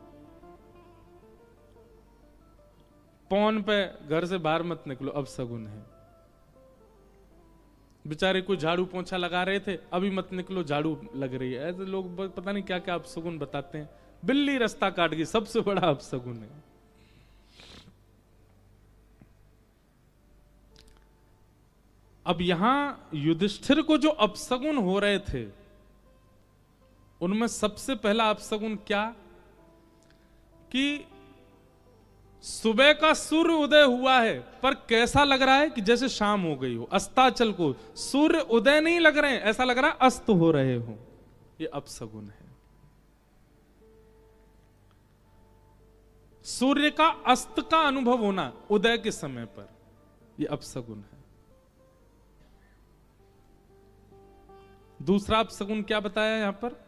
पौन पे घर से बाहर मत निकलो, अपशगुन है। बेचारे कोई झाड़ू पोंछा लगा रहे थे, अभी मत निकलो, झाड़ू लग रही है। ऐसे लोग पता नहीं क्या क्या अपशगुन बताते हैं। बिल्ली रास्ता काट गई, सबसे बड़ा अपशगुन है। अब यहां युधिष्ठिर को जो अपशगुन हो रहे थे, उनमें सबसे पहला अपशगुन क्या कि सुबह का सूर्य उदय हुआ है, पर कैसा लग रहा है कि जैसे शाम हो गई हो। अस्ताचल को सूर्य उदय नहीं लग रहे हैं, ऐसा लग रहा है अस्त हो रहे हो। ये अपशगुन है। सूर्य का अस्त का अनुभव होना उदय के समय पर, यह अपशगुन है। दूसरा अपशगुन क्या बताया यहां पर?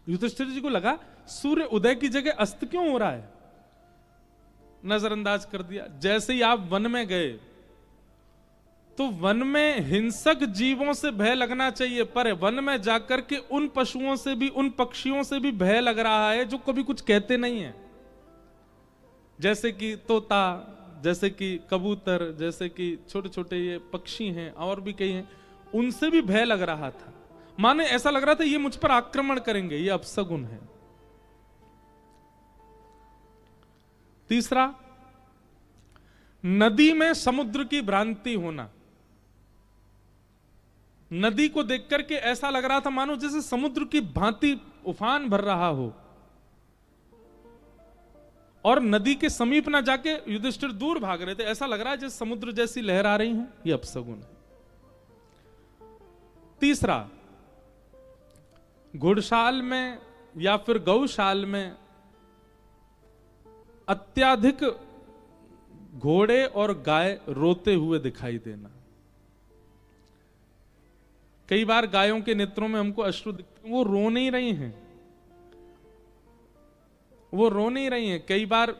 युधिष्ठिर जी को लगा सूर्य उदय की जगह अस्त क्यों हो रहा है, नजरअंदाज कर दिया। जैसे ही आप वन में गए तो वन में हिंसक जीवों से भय लगना चाहिए, पर वन में जाकर के उन पशुओं से भी, उन पक्षियों से भी भय लग रहा है जो कभी कुछ कहते नहीं है। जैसे कि तोता, जैसे कि कबूतर, जैसे कि छोटे छोटे ये पक्षी हैं और भी कई हैं, उनसे भी भय लग रहा था। माने ऐसा लग रहा था ये मुझ पर आक्रमण करेंगे। ये अपशगुन है। तीसरा, नदी में समुद्र की भ्रांति होना। नदी को देख करके ऐसा लग रहा था मानो जैसे समुद्र की भांति उफान भर रहा हो, और नदी के समीप ना जाके युधिष्ठिर दूर भाग रहे थे। ऐसा लग रहा है जैसे समुद्र जैसी लहर आ रही हो। यह अपशगुन है। तीसरा, घुड़शाल में या फिर गौशाल में अत्याधिक घोड़े और गाय रोते हुए दिखाई देना। कई बार गायों के नेत्रों में हमको अश्रु दिखते हैं, वो रो नहीं रही हैं, वो रो नहीं रही हैं। कई बार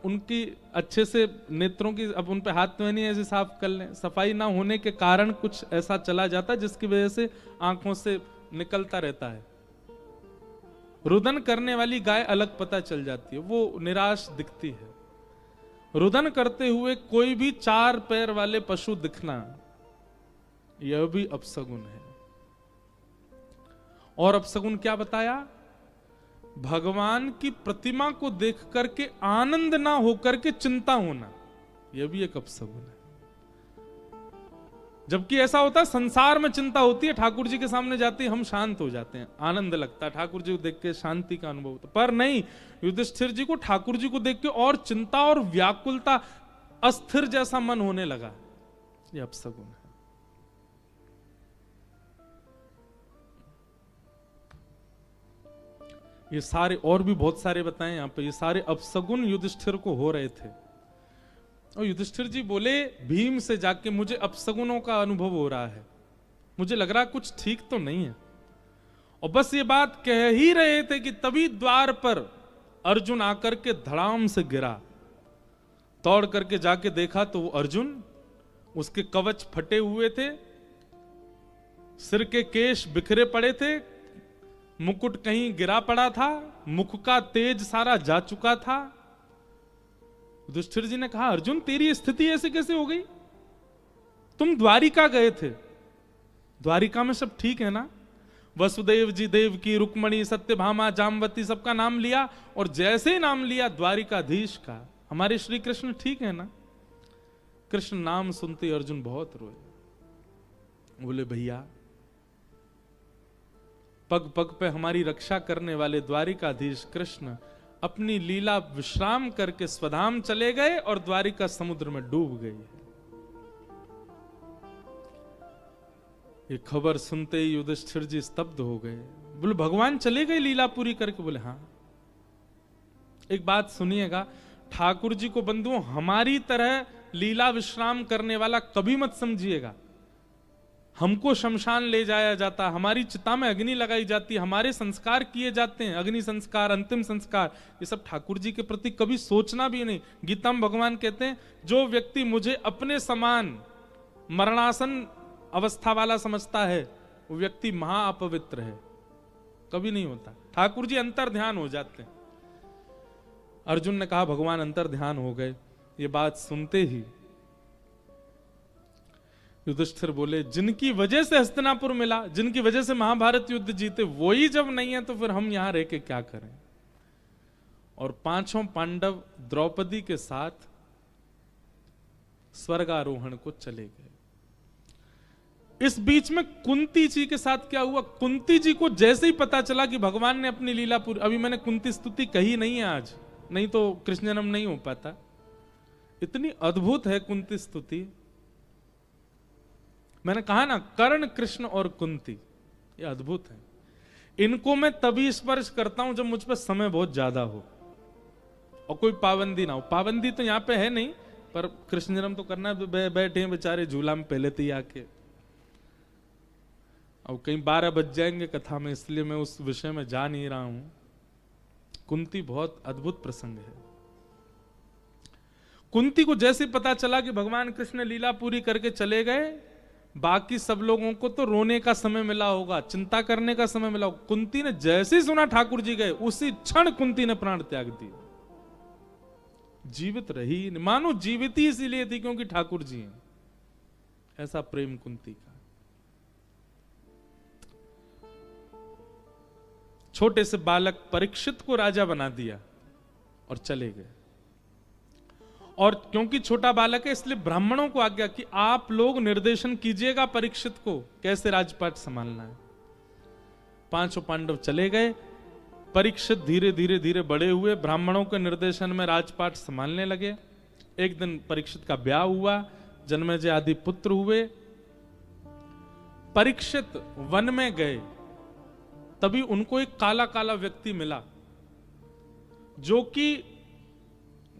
उनकी अच्छे से नेत्रों की, अब उन पे हाथ तो नहीं ऐसे साफ कर लें, सफाई ना होने के कारण कुछ ऐसा चला जाता है जिसकी वजह से आंखों से निकलता रहता है। रुदन करने वाली गाय अलग पता चल जाती है, वो निराश दिखती है। रुदन करते हुए कोई भी 4 पैर वाले पशु दिखना, यह भी अपशगुन है। और अपशगुन क्या बताया? भगवान की प्रतिमा को देख करके आनंद ना होकर के चिंता होना, यह भी एक अपशगुन है। जबकि ऐसा होता है संसार में चिंता होती है, ठाकुर जी के सामने जाते ही हम शांत हो जाते हैं, आनंद लगता है, ठाकुर जी को देख के शांति का अनुभव होता है। पर नहीं, युधिष्ठिर जी को ठाकुर जी को देख के और चिंता और व्याकुलता, अस्थिर जैसा मन होने लगा। यह अपशगुन है। ये सारे और भी बहुत सारे बताएं यहां पे, ये सारे अपशगुन युधिष्ठिर को हो रहे थे। और युधिष्ठिर जी बोले भीम से जाके, मुझे अपशगुनों का अनुभव हो रहा है, मुझे लग रहा कुछ ठीक तो नहीं है। और बस ये बात कह ही रहे थे कि तभी द्वार पर अर्जुन आकर के धड़ाम से गिरा। दौड़ करके जाके देखा तो वो अर्जुन, उसके कवच फटे हुए थे, सिर के केश बिखरे पड़े थे, मुकुट कहीं गिरा पड़ा था, मुख का तेज सारा जा चुका था। युधिष्ठिर जी ने कहा, अर्जुन तेरी स्थिति ऐसे कैसे हो गई? तुम द्वारिका गए थे, द्वारिका में सब ठीक है ना? वसुदेव जी, देवकी, रुक्मणी, सत्यभामा, जामवती, सबका नाम लिया, और जैसे ही नाम लिया द्वारिकाधीश का, हमारे श्री कृष्ण ठीक है ना? कृष्ण नाम सुनते ही अर्जुन बहुत रोए। बोले भैया, पग पग पे हमारी रक्षा करने वाले द्वारिकाधीश कृष्ण अपनी लीला विश्राम करके स्वधाम चले गए और द्वारिका समुद्र में डूब गई। ये खबर सुनते ही युधिष्ठिर जी स्तब्ध हो गए। बोले भगवान चले गए लीला पूरी करके? बोले हाँ। एक बात सुनिएगा, ठाकुर जी को बंधुओं हमारी तरह लीला विश्राम करने वाला कभी मत समझिएगा। हमको शमशान ले जाया जाता, हमारी चिता में अग्नि लगाई जाती, हमारे संस्कार किए जाते हैं, अग्नि संस्कार, अंतिम संस्कार, ये सब ठाकुर जी के प्रति कभी सोचना भी नहीं। गीता में भगवान कहते हैं, जो व्यक्ति मुझे अपने समान मरणासन अवस्था वाला समझता है वो व्यक्ति महाअपवित्र है। कभी नहीं होता। ठाकुर जी अंतर ध्यान हो जाते हैं। अर्जुन ने कहा भगवान अंतर ध्यान हो गए। ये बात सुनते ही युधिष्ठिर बोले, जिनकी वजह से हस्तिनापुर मिला, जिनकी वजह से महाभारत युद्ध जीते, वो ही जब नहीं है तो फिर हम यहां रह के क्या करें। और पांचों पांडव द्रौपदी के साथ स्वर्गारोहण को चले गए। इस बीच में कुंती जी के साथ क्या हुआ? कुंती जी को जैसे ही पता चला कि भगवान ने अपनी लीला पूरी, अभी मैंने कुंती स्तुति कही नहीं है आज, नहीं तो कृष्ण जन्म नहीं हो पाता। इतनी अद्भुत है कुंती स्तुति। मैंने कहा ना, कर्ण, कृष्ण और कुंती ये अद्भुत है। इनको मैं तभी स्पर्श करता हूं जब मुझ पर समय बहुत ज्यादा हो और कोई पाबंदी ना हो। पाबंदी तो यहां पे है नहीं, पर कृष्ण जन्म तो करना है। बैठे हैं बेचारे झूला में पहले तो ही आके, अब कहीं 12 बज जाएंगे कथा में, इसलिए मैं उस विषय में जा नहीं रहा हूं। कुंती बहुत अद्भुत प्रसंग है। कुंती को जैसे पता चला कि भगवान कृष्ण लीला पूरी करके चले गए, बाकी सब लोगों को तो रोने का समय मिला होगा, चिंता करने का समय मिला होगा। कुंती ने जैसे ही सुना ठाकुर जी गए, उसी क्षण कुंती ने प्राण त्याग दिए। जीवित रही, मानो जीवित ही इसीलिए थी क्योंकि ठाकुर जी हैं। ऐसा प्रेम कुंती का। छोटे से बालक परीक्षित को राजा बना दिया और चले गए। और क्योंकि छोटा बालक है इसलिए ब्राह्मणों को आज्ञा कि आप लोग निर्देशन कीजिएगा परीक्षित को कैसे राजपाट संभालना है। पांचों पांडव चले गए। परीक्षित धीरे धीरे धीरे बड़े हुए, ब्राह्मणों के निर्देशन में राजपाट संभालने लगे। एक दिन परीक्षित का ब्याह हुआ, जन्मेजय आदि पुत्र हुए। परीक्षित वन में गए, तभी उनको एक काला काला व्यक्ति मिला जो कि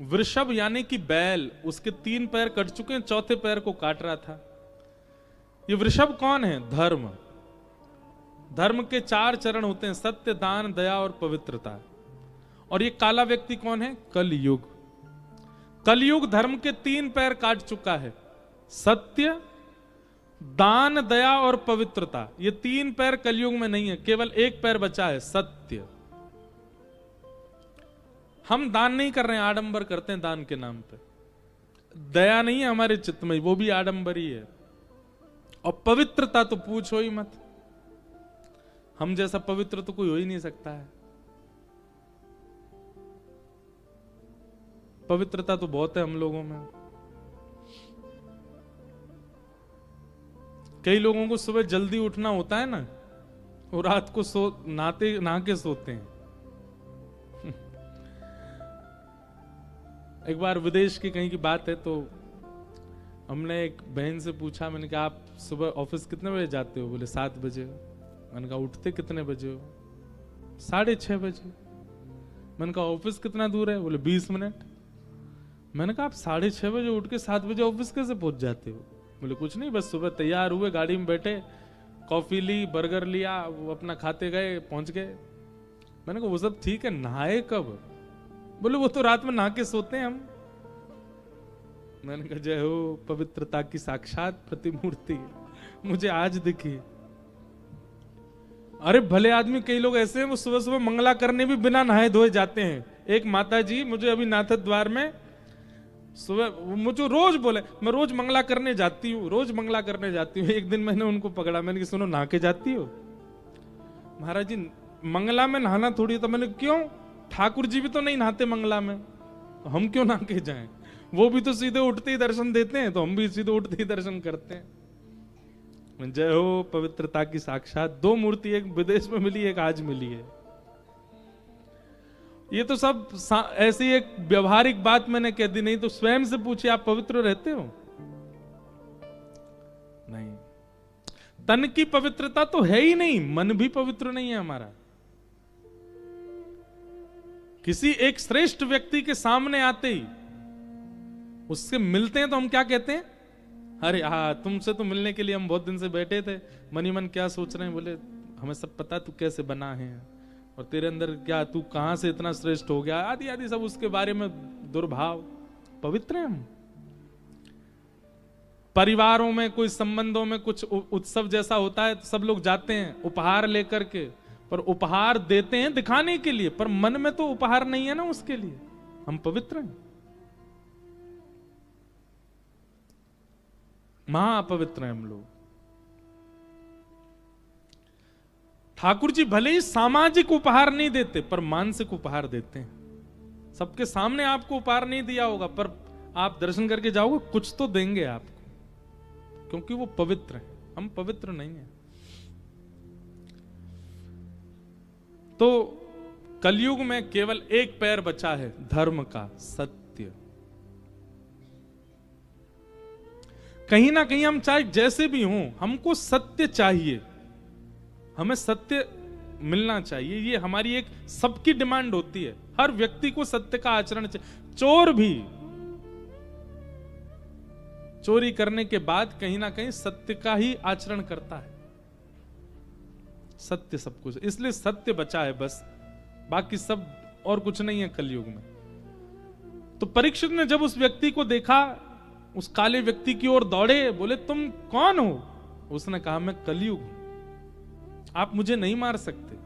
वृषभ यानी कि बैल, उसके 3 पैर कट चुके हैं, चौथे पैर को काट रहा था। ये वृषभ कौन है? धर्म। धर्म के 4 चरण होते हैं, सत्य, दान, दया और पवित्रता। और ये काला व्यक्ति कौन है? कलयुग। कलयुग धर्म के 3 पैर काट चुका है, सत्य, दान, दया और पवित्रता। ये 3 पैर कलयुग में नहीं है, केवल 1 पैर बचा है, सत्य। हम दान नहीं कर रहे हैं, आडंबर करते हैं दान के नाम पे। दया नहीं है हमारे चित्त में, वो भी आडंबर ही है। और पवित्रता तो पूछो ही मत, हम जैसा पवित्र तो कोई हो ही नहीं सकता है। पवित्रता तो बहुत है हम लोगों में। कई लोगों को सुबह जल्दी उठना होता है ना, वो रात को नहा के सोते हैं। एक बार विदेश की कहीं की बात है, तो हमने एक बहन से पूछा, मैंने कहा आप सुबह ऑफिस कितने बजे जाते हो? बोले 7 बजे। मैंने कहा उठते कितने बजे हो? 6:30 बजे। मैंने कहा ऑफिस कितना दूर है? बोले 20 मिनट। मैंने कहा आप 6:30 बजे उठ के 7 बजे ऑफिस कैसे पहुंच जाते हो? बोले कुछ नहीं, बस सुबह तैयार हुए, गाड़ी में बैठे, कॉफी ली, बर्गर लिया, वो अपना खाते गए, पहुंच गए। मैंने कहा वो सब ठीक है, नहाए कब? बोले वो तो रात में नहा के सोते हैं हम। मैंने कहा जय हो पवित्रता की साक्षात प्रतिमूर्ति, मुझे आज दिखी। अरे भले आदमी, कई लोग ऐसे हैं वो सुबह सुबह मंगला करने भी बिना नहाए धोए जाते हैं। एक माता जी मुझे अभी नाथ द्वार में सुबह मुझे रोज बोले, मैं रोज मंगला करने जाती हूँ, रोज मंगला करने जाती हूँ। एक दिन मैंने उनको पकड़ा, मैंने कहा सुनो नहा के जाती हो? महाराज जी मंगला में नहाना थोड़ी। तो मैंने क्यों? ठाकुर जी भी तो नहीं नहाते मंगला में, हम क्यों नहा के जाएं? वो भी तो सीधे उठते ही दर्शन देते हैं, तो हम भी सीधे उठते ही दर्शन करते हैं। जय हो पवित्रता की साक्षात। 2 मूर्ति, एक विदेश में मिली, एक आज मिली है। ये तो सब ऐसी एक व्यवहारिक बात मैंने कह दी, नहीं तो स्वयं से पूछिए, आप पवित्र रहते हो? नहीं। तन की पवित्रता तो है ही नहीं, मन भी पवित्र नहीं है हमारा। किसी एक श्रेष्ठ व्यक्ति के सामने आते ही, उससे मिलते हैं तो हम क्या कहते हैं? अरे हाँ, तुमसे तो मिलने के लिए हम बहुत दिन से बैठे थे, मन ही मन क्या सोच रहे हैं, बोले हमें सब पता तू कैसे बना है और तेरे अंदर क्या, तू कहां से इतना श्रेष्ठ हो गया, आदि आदि सब उसके बारे में दुर्भाव। पवित्र हैं हम। परिवारों में कोई संबंधों में कुछ उत्सव जैसा होता है तो सब लोग जाते हैं उपहार लेकर के, पर उपहार देते हैं दिखाने के लिए, पर मन में तो उपहार नहीं है ना उसके लिए। हम पवित्र हैं? महाअपवित्र हैं हम लोग। ठाकुर जी भले ही सामाजिक उपहार नहीं देते, पर मानसिक उपहार देते हैं। सबके सामने आपको उपहार नहीं दिया होगा, पर आप दर्शन करके जाओगे, कुछ तो देंगे आपको, क्योंकि वो पवित्र है। हम पवित्र नहीं हैं। तो कलयुग में केवल एक पैर बचा है धर्म का, सत्य। कहीं ना कहीं हम चाहे जैसे भी हों, हमको सत्य चाहिए, हमें सत्य मिलना चाहिए। ये हमारी एक सबकी डिमांड होती है। हर व्यक्ति को सत्य का आचरण चाहिए। चोर भी चोरी करने के बाद कहीं ना कहीं सत्य का ही आचरण करता है। सत्य सब कुछ, इसलिए सत्य बचा है बस, बाकी सब और कुछ नहीं है कलयुग में। तो परीक्षित ने जब उस व्यक्ति को देखा, उस काले व्यक्ति की ओर दौड़े, बोले तुम कौन हो? उसने कहा मैं कलयुग हूं, आप मुझे नहीं मार सकते।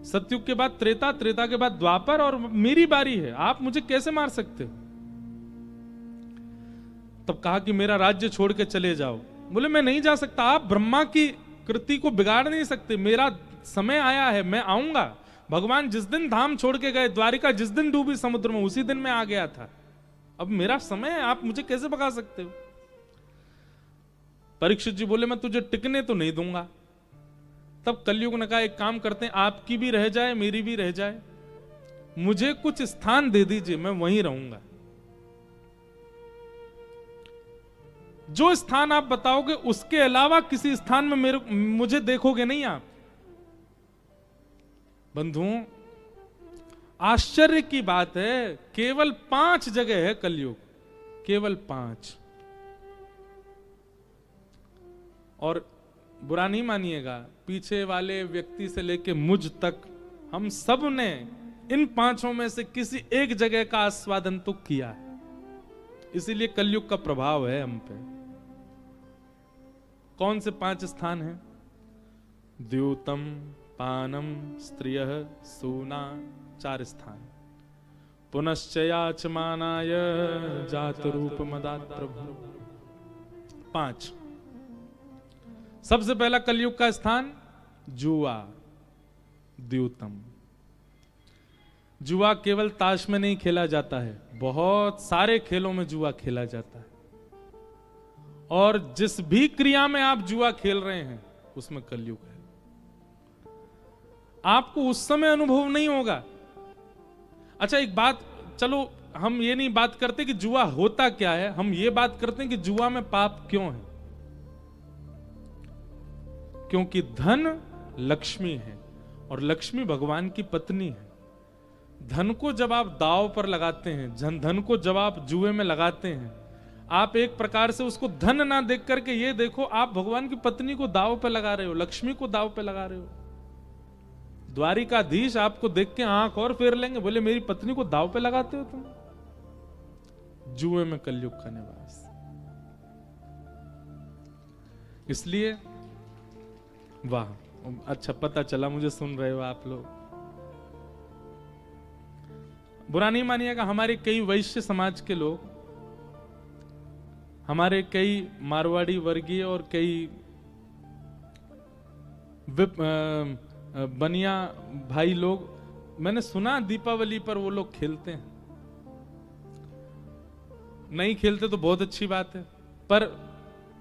सतयुग के बाद त्रेता, त्रेता के बाद द्वापर, और मेरी बारी है, आप मुझे कैसे मार सकते हो? तब कहा कि मेरा राज्य छोड़ के चले जाओ। बोले मैं नहीं जा सकता, आप ब्रह्मा की कृति को बिगाड़ नहीं सकते, मेरा समय आया है, मैं आऊंगा। भगवान जिस दिन धाम छोड़ के गए, द्वारिका जिस दिन डूबी समुद्र में, उसी दिन मैं आ गया था। अब मेरा समय है, आप मुझे कैसे भगा सकते हो? परीक्षित जी बोले मैं तुझे टिकने तो नहीं दूंगा। तब कलयुग ने कहा एक काम करते हैं, आपकी भी रह जाए मेरी भी रह जाए, मुझे कुछ स्थान दे दीजिए, मैं वहीं रहूंगा। जो स्थान आप बताओगे उसके अलावा किसी स्थान में मुझे देखोगे नहीं आप। बंधुओं, आश्चर्य की बात है, केवल 5 जगह है कलयुग, केवल 5। और बुरा नहीं मानिएगा, पीछे वाले व्यक्ति से लेके मुझ तक हम सब ने इन 5 में से किसी एक जगह का आस्वादन तो किया है। इसीलिए कलयुग का प्रभाव है हम पे। कौन से 5 स्थान हैं? द्यूतम, पानम, स्त्रियः, सूना, 4 स्थान। पुनश्चयाचमानाय जात रूप मदात प्रभु, 5। सबसे पहला कलयुग का स्थान जुआ, द्यूतम। जुआ केवल ताश में नहीं खेला जाता है, बहुत सारे खेलों में जुआ खेला जाता है। और जिस भी क्रिया में आप जुआ खेल रहे हैं उसमें कलयुग है। आपको उस समय अनुभव नहीं होगा। अच्छा एक बात, चलो हम ये नहीं बात करते कि जुआ होता क्या है, हम ये बात करते हैं कि जुआ में पाप क्यों है। क्योंकि धन लक्ष्मी है और लक्ष्मी भगवान की पत्नी है। धन को जब आप दांव पर लगाते हैं, धन को जब आप जुए में लगाते हैं, आप एक प्रकार से उसको धन ना देख करके ये देखो आप भगवान की पत्नी को दांव पे लगा रहे हो, लक्ष्मी को दांव पे लगा रहे हो। द्वारिकाधीश आपको देख के आंख और फेर लेंगे, बोले मेरी पत्नी को दांव पे लगाते हो तुम। जुए में कलयुग का निवास। इसलिए वाह, अच्छा पता चला मुझे, सुन रहे हो आप लोग। बुरा नहीं मानिएगा, हमारे कई वैश्य समाज के लोग, हमारे कई मारवाड़ी वर्गीय और कई बनिया भाई लोग, मैंने सुना दीपावली पर वो लोग खेलते हैं। नहीं खेलते तो बहुत अच्छी बात है, पर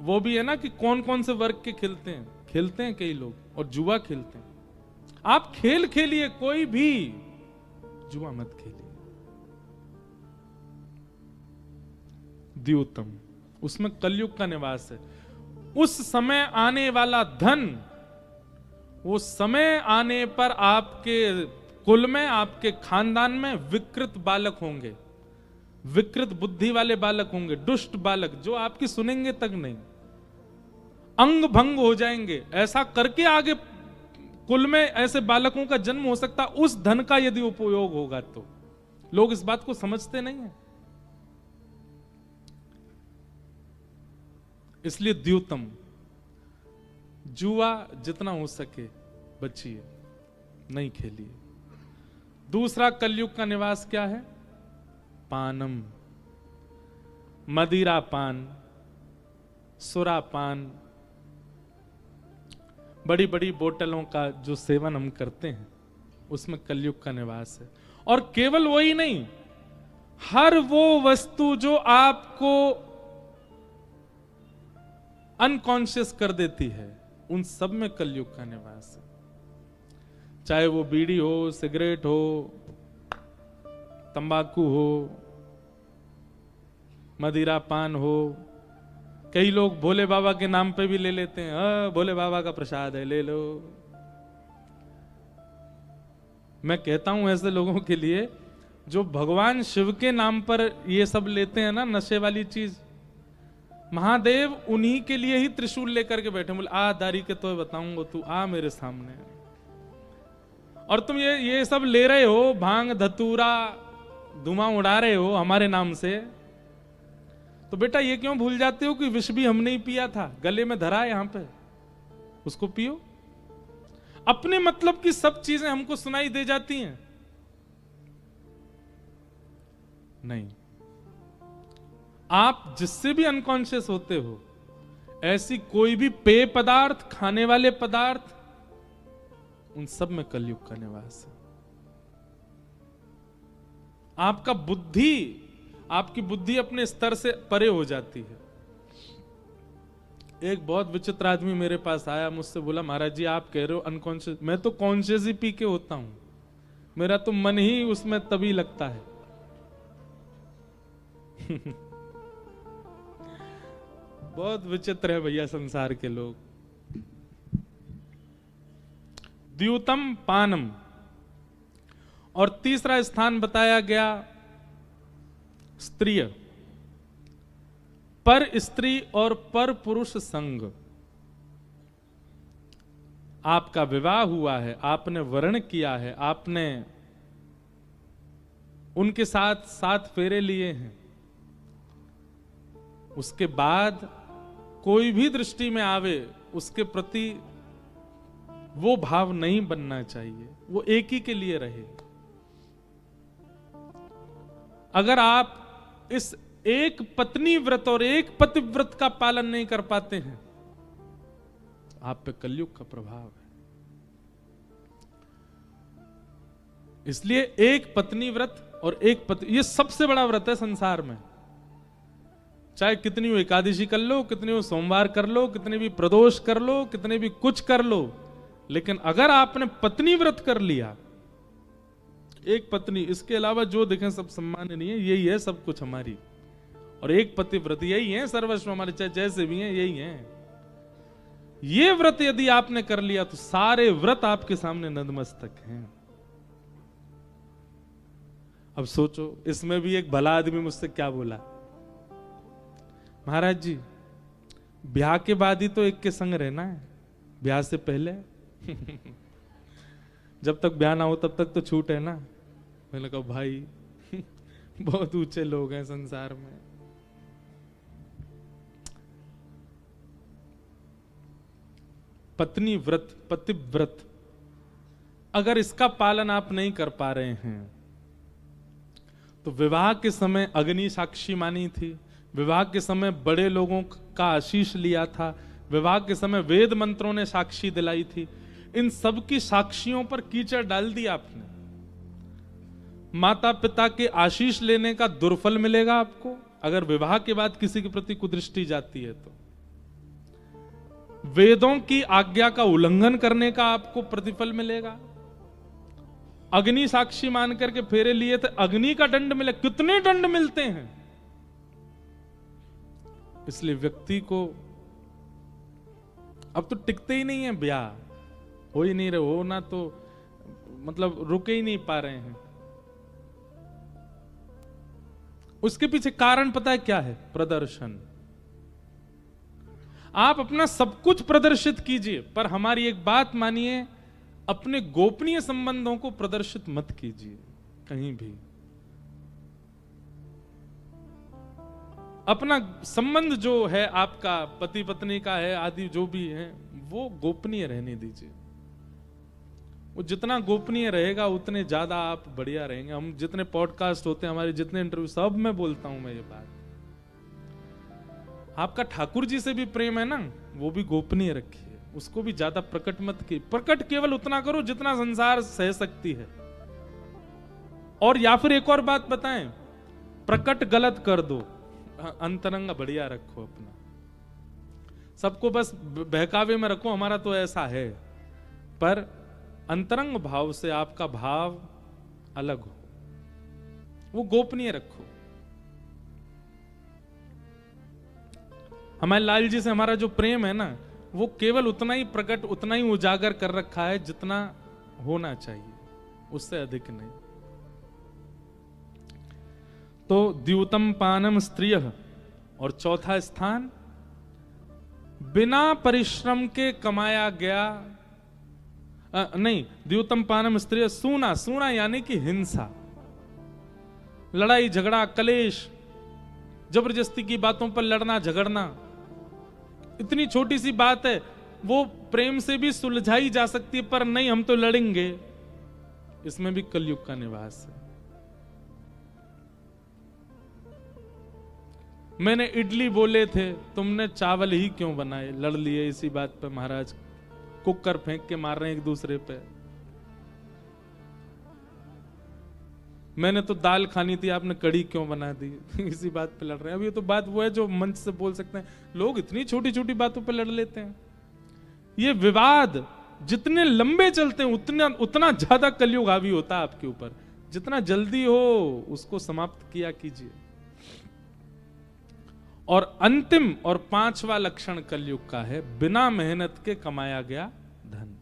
वो भी है ना कि कौन कौन से वर्ग के खेलते हैं कई लोग और जुआ खेलते हैं। आप खेल खेलिए, कोई भी जुआ मत खेलिए। द्योतम, उसमें कलयुग का निवास है। उस समय आने वाला धन, वो समय आने पर आपके कुल में, आपके खानदान में विकृत बालक होंगे, विकृत बुद्धि वाले बालक होंगे, दुष्ट बालक जो आपकी सुनेंगे तक नहीं, अंग भंग हो जाएंगे। ऐसा करके आगे कुल में ऐसे बालकों का जन्म हो सकता, उस धन का यदि उपयोग होगा तो। लोग इस बात को समझते नहीं है। इसलिए द्योतम, जुआ जितना हो सके बचिए, नहीं खेलिए। दूसरा कलयुग का निवास क्या है? पानम, मदिरा पान, सुरापान, बड़ी बड़ी बोतलों का जो सेवन हम करते हैं, उसमें कलयुग का निवास है। और केवल वही नहीं, हर वो वस्तु जो आपको अनकॉन्शियस कर देती है, उन सब में कलयुग का निवास है। चाहे वो बीड़ी हो, सिगरेट हो, तंबाकू हो, मदिरा पान हो। कई लोग भोले बाबा के नाम पे भी ले लेते हैं, भोले बाबा का प्रसाद है, ले लो। मैं कहता हूं ऐसे लोगों के लिए जो भगवान शिव के नाम पर ये सब लेते हैं ना, नशे वाली चीज, महादेव उन्हीं के लिए ही त्रिशूल लेकर के बैठे, बोले आ दारी के तो बताऊंगा, तू आ मेरे सामने। और तुम ये सब ले रहे हो, भांग धतूरा धुआं उड़ा रहे हो हमारे नाम से, तो बेटा ये क्यों भूल जाते हो कि विष भी हमने ही पिया था, गले में धरा है यहां पे, उसको पियो। अपने मतलब की सब चीजें हमको सुनाई दे जाती हैं। नहीं, आप जिससे भी अनकॉन्शियस होते हो, ऐसी कोई भी पेय पदार्थ, खाने वाले पदार्थ, उन सब में कलयुग का निवास है। आपकी बुद्धि अपने स्तर से परे हो जाती है। एक बहुत विचित्र आदमी मेरे पास आया, मुझसे बोला महाराज जी आप कह रहे हो अनकॉन्शियस, मैं तो कॉन्शियस ही पी के होता हूं, मेरा तो मन ही उसमें तभी लगता है। बहुत विचित्र है भैया संसार के लोग। द्यूतम पानम। और तीसरा स्थान बताया गया स्त्रीय, पर स्त्री और पर पुरुष संग। आपका विवाह हुआ है, आपने वर्ण किया है, आपने उनके साथ 7 फेरे लिए हैं, उसके बाद कोई भी दृष्टि में आवे उसके प्रति वो भाव नहीं बनना चाहिए, वो एक ही के लिए रहे। अगर आप इस एक पत्नी व्रत और एक पतिव्रत का पालन नहीं कर पाते हैं, आप पे कलयुग का प्रभाव है। इसलिए एक पत्नी व्रत और एक पति, ये सबसे बड़ा व्रत है संसार में। चाहे कितनी हो एकादशी कर लो, कितनी हो सोमवार कर लो, कितने भी प्रदोष कर लो, कितने भी कुछ कर लो, लेकिन अगर आपने पत्नी व्रत कर लिया, एक पत्नी, इसके अलावा जो देखें सब सम्मान नहीं है, यही है सब कुछ हमारी, और एक पतिव्रत यही है सर्वस्व हमारे, चाहे जैसे भी हैं यही हैं। ये व्रत यदि आपने कर लिया तो सारे व्रत आपके सामने नतमस्तक हैं। अब सोचो, इसमें भी एक भला आदमी मुझसे क्या बोला, महाराज जी ब्याह के बाद ही तो एक के संग रहना है, ब्याह से पहले जब तक ब्याह ना हो तब तक तो छूट है ना। मैंने कहा भाई बहुत ऊंचे लोग हैं संसार में। पत्नी व्रत, पतिव्रत, अगर इसका पालन आप नहीं कर पा रहे हैं तो विवाह के समय अग्नि साक्षी मानी थी, विवाह के समय बड़े लोगों का आशीष लिया था, विवाह के समय वेद मंत्रों ने साक्षी दिलाई थी, इन सब की साक्षियों पर कीचड़ डाल दिया आपने। माता पिता के आशीष लेने का दुर्फल मिलेगा आपको, अगर विवाह के बाद किसी के प्रति कुदृष्टि जाती है तो वेदों की आज्ञा का उल्लंघन करने का आपको प्रतिफल मिलेगा। अग्नि साक्षी मान करके फेरे लिए थे, अग्नि का दंड मिले, कितने दंड मिलते हैं। इसलिए व्यक्ति को अब तो टिकते ही नहीं है, ब्याह हो ही नहीं रहे, हो ना तो मतलब रुके ही नहीं पा रहे हैं। उसके पीछे कारण पता है क्या है? प्रदर्शन। आप अपना सब कुछ प्रदर्शित कीजिए, पर हमारी एक बात मानिए, अपने गोपनीय संबंधों को प्रदर्शित मत कीजिए कहीं भी। अपना संबंध जो है आपका पति पत्नी का है आदि जो भी है, वो गोपनीय रहने दीजिए। वो जितना गोपनीय रहेगा उतने ज्यादा आप बढ़िया रहेंगे। हम जितने पॉडकास्ट होते हैं, हमारे जितने इंटरव्यू, सब में बोलता हूं मैं ये बात। आपका ठाकुर जी से भी प्रेम है ना, वो भी गोपनीय रखिए, उसको भी ज्यादा प्रकट मत कीजिए। प्रकट केवल उतना करो जितना संसार सह सकती है। और या फिर एक और बात बताएं, प्रकट गलत कर दो, अंतरंग बढ़िया रखो अपना। सबको बस बहकावे में रखो, हमारा तो ऐसा है, पर अंतरंग भाव से आपका भाव अलग हो, वो गोपनीय रखो। हमारे लाल जी से हमारा जो प्रेम है ना, वो केवल उतना ही प्रकट, उतना ही उजागर कर रखा है जितना होना चाहिए, उससे अधिक नहीं। तो द्यूतम पानम स्त्रिय, और चौथा स्थान बिना परिश्रम के कमाया गया, नहीं, द्यूतम पानम स्त्रिय सूना, सूना यानी कि हिंसा, लड़ाई झगड़ा कलेश, जबरदस्ती की बातों पर लड़ना झगड़ना। इतनी छोटी सी बात है, वो प्रेम से भी सुलझाई जा सकती है, पर नहीं हम तो लड़ेंगे, इसमें भी कलयुग का निवास है। मैंने इडली बोले थे, तुमने चावल ही क्यों बनाए, लड़ लिए इसी बात पे महाराज, कुकर फेंक के मार रहे हैं एक दूसरे पे। मैंने तो दाल खानी थी, आपने कड़ी क्यों बना दी, इसी बात पे लड़ रहे हैं। अब ये तो बात वो है जो मंच से बोल सकते हैं, लोग इतनी छोटी छोटी बातों पे लड़ लेते हैं। ये विवाद जितने लंबे चलते हैं उतना ज्यादा कलयुग हावी होता है आपके ऊपर। जितना जल्दी हो उसको समाप्त किया कीजिए। और अंतिम और पांचवा लक्षण कलयुग का है, बिना मेहनत के कमाया गया धन।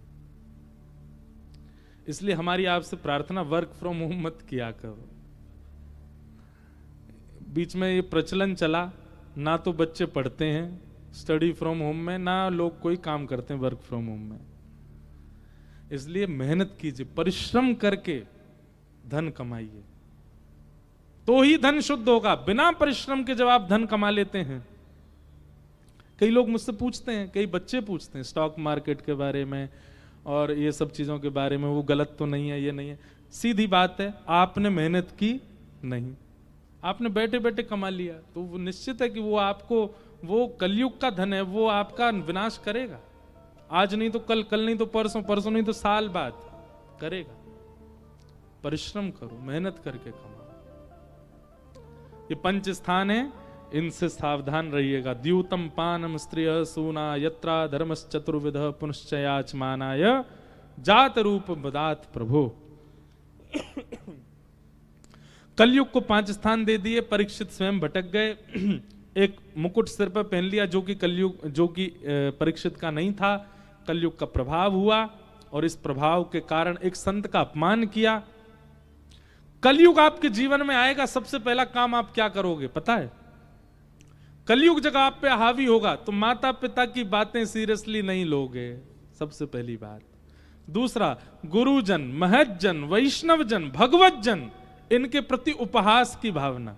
इसलिए हमारी आपसे प्रार्थना, वर्क फ्रॉम होम मत किया करो। बीच में ये प्रचलन चला, ना तो बच्चे पढ़ते हैं स्टडी फ्रॉम होम में, ना लोग कोई काम करते हैं वर्क फ्रॉम होम में। इसलिए मेहनत कीजिए, परिश्रम करके धन कमाइए, तो ही धन शुद्ध होगा। बिना परिश्रम के जब आप धन कमा लेते हैं, कई लोग मुझसे पूछते हैं, कई बच्चे पूछते हैं स्टॉक मार्केट के बारे में और ये सब चीजों के बारे में, वो गलत तो नहीं है, ये नहीं है। सीधी बात है, आपने मेहनत की नहीं, आपने बैठे बैठे कमा लिया, तो वो निश्चित है कि वो आपको, वो कलयुग का धन है, वो आपका विनाश करेगा। आज नहीं तो कल, कल नहीं तो परसों, परसों नहीं तो साल बाद करेगा। परिश्रम करो, मेहनत करके कमाओ। ये पंच स्थान है, इनसे सावधान रहिएगा। द्यूतम पानम स्त्रिय सूना यत्रा धर्मश्चतुर्विध पुनश्चयाचमानाय जात रूप बदात प्रभु। कलयुग को 5 स्थान दे दिए, परीक्षित स्वयं भटक गए। एक मुकुट सिर पर पहन लिया जो कि कलयुग, जो कि परीक्षित का नहीं था। कलयुग का प्रभाव हुआ और इस प्रभाव के कारण एक संत का अपमान किया। कलयुग आपके जीवन में आएगा, सबसे पहला काम आप क्या करोगे पता है? कलयुग जब आप पे हावी होगा तो माता पिता की बातें सीरियसली नहीं लोगे, सबसे पहली बात। दूसरा, गुरुजन, महज्जन, वैष्णवजन, भगवतजन, इनके प्रति उपहास की भावना।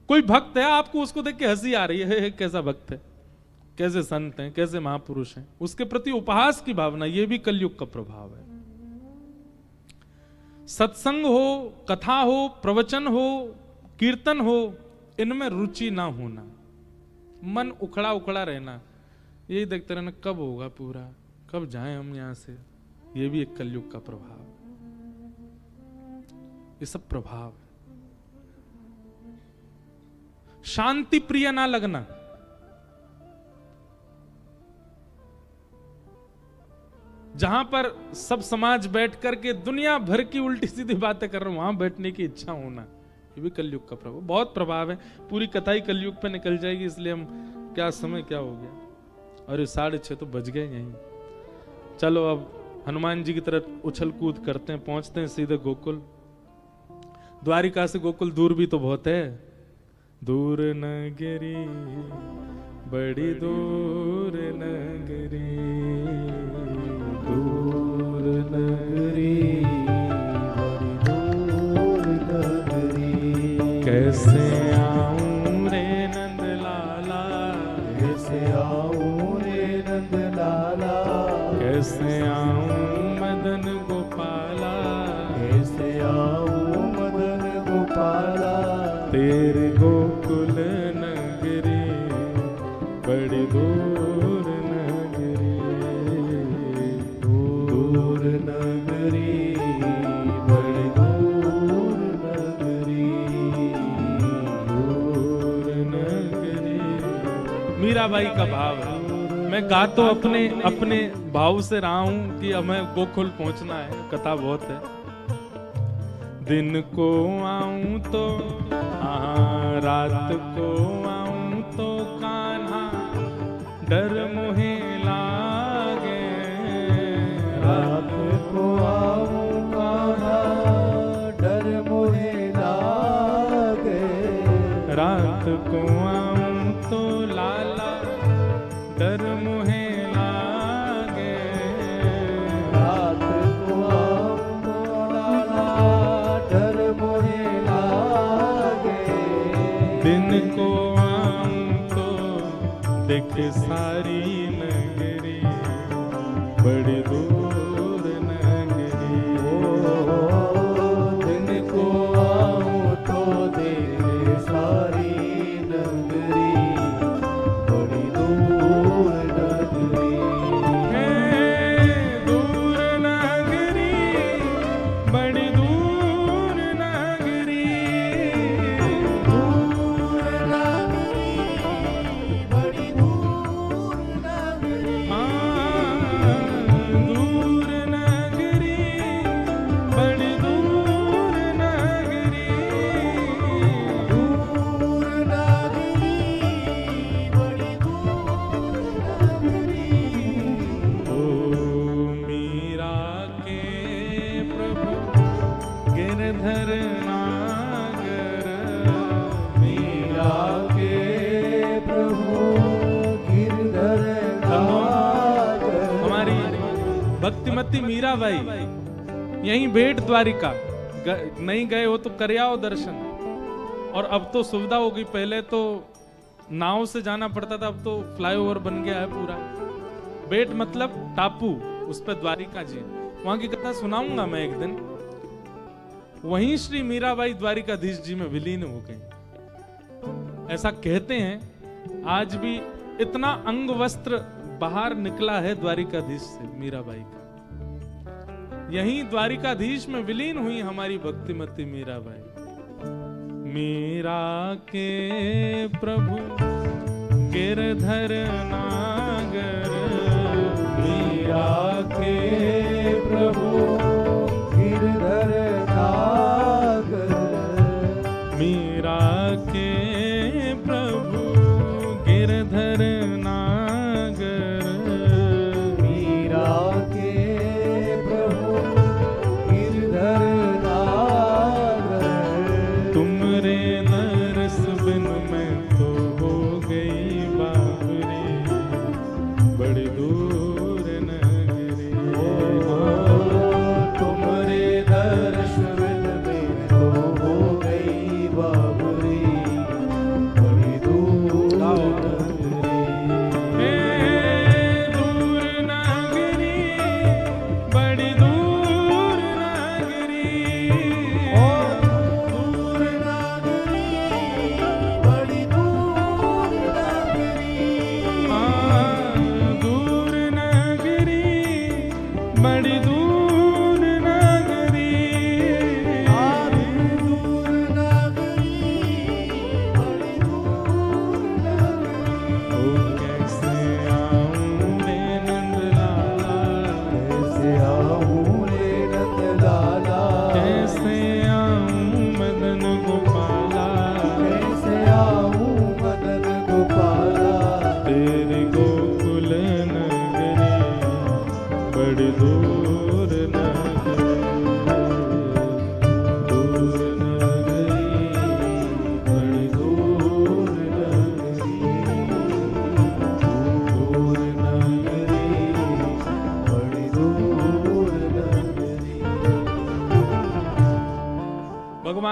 कोई भक्त है, आपको उसको देख के हंसी आ रही है, कैसा भक्त है, कैसे संत हैं, कैसे महापुरुष हैं, उसके प्रति उपहास की भावना, यह भी कलयुग का प्रभाव है। सत्संग हो, कथा हो, प्रवचन हो, कीर्तन हो, इनमें रुचि ना होना, मन उखड़ा उखड़ा रहना, यही देखते रहना कब होगा पूरा, कब जाएं हम यहां से, यह भी एक कलयुग का प्रभाव। ये सब प्रभाव है। शांति प्रिय ना लगना। जहां पर सब समाज बैठ करके दुनिया भर की उल्टी सीधी बातें कर रहे हो, वहां बैठने की इच्छा होना, ये भी कलयुग का प्रभाव, बहुत प्रभाव है। पूरी कथा ही कलयुग पे निकल जाएगी, इसलिए हम क्या समय क्या हो गया, और 6:30 तो बज गए यहीं। चलो अब हनुमान जी की तरफ उछल कूद करते हैं, पहुंचते हैं सीधे गोकुल। द्वारिका से गोकुल दूर भी तो बहुत है। दूर नगरी बड़ी दूर नगरी,
दूर नगरी बड़ी दूर नगरी,
कैसे आऊं रे नंद लाला,
कैसे आऊं रे नंद लाला,
कैसे आऊं मदन गोपाला,
कैसे आऊं मदन गोपाला,
तेरे गोकुल नगरी बड़ी दूर नगरी,
दूर नगरी बड़ी दूर नगरी,
दूर नगरी। मीराबाई का भाव है। मैं गा तो अपने भाव से रहा हूं कि अब मैं गोकुल पहुंचना है, कथा बहुत है। दिन को आऊं तो हाँ, रात को आऊं तो कान्हा डर मोहे लागे,
रात को आऊं कान्हा डर मोहे लागे,
रात को आऊं तो लाला डर मोहे लागे,
रात को आऊं तो लाला डर मोहे लागे,
दिन को आऊं तो देखे सारी नगरी बड़ी दूर नगरी,
दिन को आऊं तो देखे सारी नगरी बड़ी दूर नगरी,
है दूर नगरी बड़ी दूर नगरी,
दूर नगरी बड़ी दूर नगरी,
हाँ, दूर नगरी बड़ी दूर नगरी,
दूर नगरी बड़ी दूर नगरी,
ओ मीरा के प्रभु गिरधर नागर,
मीरा के प्रभु गिरधर नागर,
हमारी भक्तिमती मीराबाई यहीं भेंट द्वारिका नहीं गए हो तो कर आओ दर्शन। और अब तो सुविधा हो गई, पहले तो नाव से जाना पड़ता था, अब तो फ्लाईओवर बन गया है पूरा। बेट मतलब टापू, उस पर द्वारिका जी, वहां की कथा सुनाऊंगा मैं एक दिन। वहीं श्री मीराबाई द्वारिकाधीश जी में विलीन हो गए। ऐसा कहते हैं आज भी इतना अंग वस्त्र बाहर निकला है द्वारिकाधीश से मीराबाई का। यहीं द्वारिकाधीश में विलीन हुई हमारी भक्तिमती मीराबाई। मीरा के प्रभु गिरधर नागर, मीरा के
प्रभु गिरधर नागर,
मीरा के प्रभु गिरधर नागर,
मीरा के प्रभु गिरधर नागर,
तुमरे दर्श बिन मैं तो हो गई बाबरी बड़ी दूर नगरी।
तुम्हारे दर्श बिन में तो हो गई बाबरी बड़ी दूर नगरी,
दूर नगरी बड़ी दूर नगरी,
दूर नगरी बड़ी दूर नगरी,
हाँ, दूर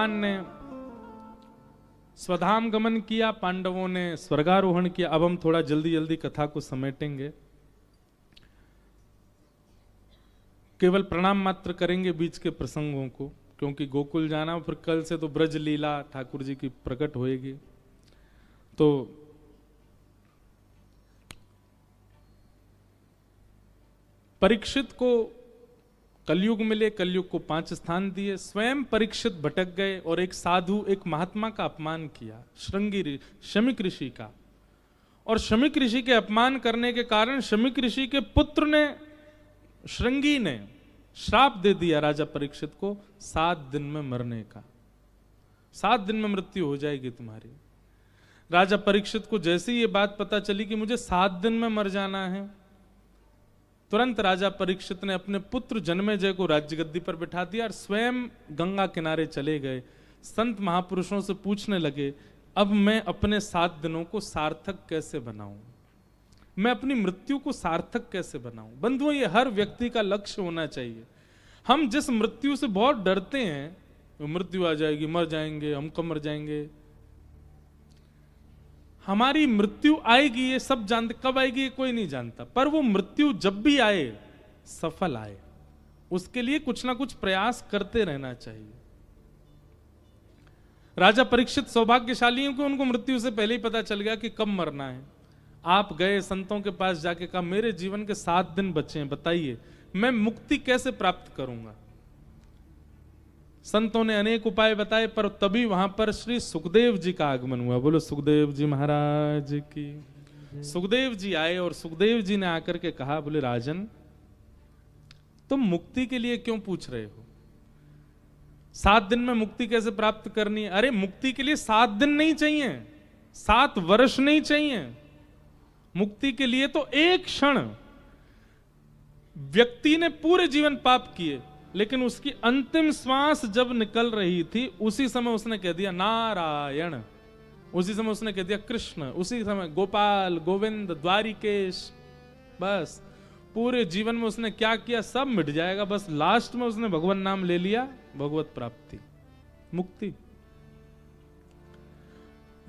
भगवान ने स्वधाम गमन किया, पांडवों ने स्वर्गारोहण किया। अब हम थोड़ा जल्दी जल्दी कथा को समेटेंगे, केवल प्रणाम मात्र करेंगे बीच के प्रसंगों को, क्योंकि गोकुल जाना, फिर कल से तो ब्रज लीला ठाकुर जी की प्रकट होएगी। तो परीक्षित को कलयुग मिले, कलयुग को 5 स्थान दिए। स्वयं परीक्षित भटक गए और एक साधु, एक महात्मा का अपमान किया, शमीक ऋषि का। और शमीक ऋषि के अपमान करने के कारण शमीक ऋषि के पुत्र ने, श्रृंगी ने श्राप दे दिया राजा परीक्षित को 7 दिन में मरने का। 7 दिन में मृत्यु हो जाएगी तुम्हारी। राजा परीक्षित को जैसे ही ये बात पता चली कि मुझे 7 दिन में मर जाना है, तुरंत राजा परीक्षित ने अपने पुत्र जन्मेजय को राज्य गद्दी पर बिठा दिया और स्वयं गंगा किनारे चले गए। संत महापुरुषों से पूछने लगे, अब मैं अपने 7 दिनों को सार्थक कैसे बनाऊं, मैं अपनी मृत्यु को सार्थक कैसे बनाऊं। बंधुओं, ये हर व्यक्ति का लक्ष्य होना चाहिए। हम जिस मृत्यु से बहुत डरते हैं, मृत्यु आ जाएगी, मर जाएंगे, हम कब मर जाएंगे, हमारी मृत्यु आएगी ये सब जानते, कब आएगी ये कोई नहीं जानता, पर वो मृत्यु जब भी आए सफल आए, उसके लिए कुछ ना कुछ प्रयास करते रहना चाहिए। राजा परीक्षित सौभाग्यशाली हैं कि उनको मृत्यु से पहले ही पता चल गया कि कब मरना है। आप गए संतों के पास, जाके कहा मेरे जीवन के 7 दिन बचे हैं, बताइए मैं मुक्ति कैसे प्राप्त करूंगा। संतों ने अनेक उपाय बताए, पर तभी वहां पर श्री सुखदेव जी का आगमन हुआ। बोलो सुखदेव जी महाराज की। सुखदेव जी आए और सुखदेव जी ने आकर के कहा, बोले राजन, तुम मुक्ति के लिए क्यों पूछ रहे हो? 7 दिन में मुक्ति कैसे प्राप्त करनी है? अरे मुक्ति के लिए 7 दिन नहीं चाहिए, 7 वर्ष नहीं चाहिए। मुक्ति के लिए तो एक क्षण। व्यक्ति ने पूरे जीवन पाप किए, लेकिन उसकी अंतिम श्वास जब निकल रही थी, उसी समय उसने कह दिया नारायण, उसी समय उसने कह दिया कृष्ण, उसी समय गोपाल, गोविंद, द्वारिकेश। बस पूरे जीवन में उसने क्या किया सब मिट जाएगा, बस लास्ट में उसने भगवान नाम ले लिया, भगवत प्राप्ति, मुक्ति।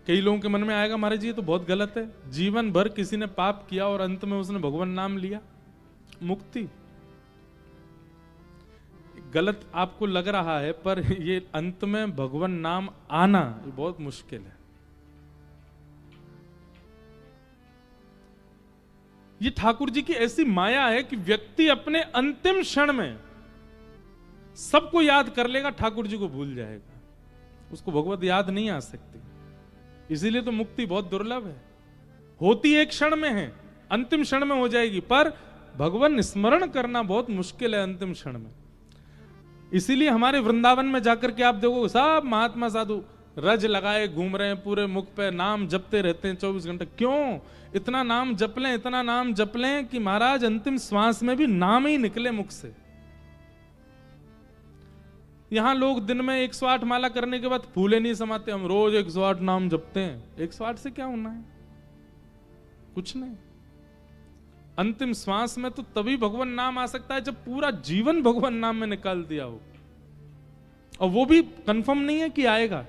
कई लोगों के मन में आएगा, महाराज जी ये तो बहुत गलत है, जीवन भर किसी ने पाप किया और अंत में उसने भगवान नाम लिया, मुक्ति। गलत आपको लग रहा है, पर ये अंत में भगवान नाम आना ये बहुत मुश्किल है। ये ठाकुर जी की ऐसी माया है कि व्यक्ति अपने अंतिम क्षण में सबको याद कर लेगा, ठाकुर जी को भूल जाएगा, उसको भगवत याद नहीं आ सकती। इसीलिए तो मुक्ति बहुत दुर्लभ है। होती एक क्षण में है, अंतिम क्षण में हो जाएगी, पर भगवान स्मरण करना बहुत मुश्किल है अंतिम क्षण में। इसीलिए हमारे वृंदावन में जाकर के आप देखो, सब महात्मा साधु रज लगाए घूम रहे हैं, पूरे मुख पे नाम जपते रहते हैं 24 घंटे। क्यों इतना नाम जप लें, इतना नाम जप लें कि महाराज अंतिम श्वास में भी नाम ही निकले मुख से। यहां लोग दिन में 108 माला करने के बाद फूले नहीं समाते, हम रोज 108 नाम जपते हैं। 108 से क्या होना है? कुछ नहीं। अंतिम श्वास में तो तभी भगवान नाम आ सकता है जब पूरा जीवन भगवान नाम में निकाल दिया हो, और वो भी कंफर्म नहीं है कि आएगा।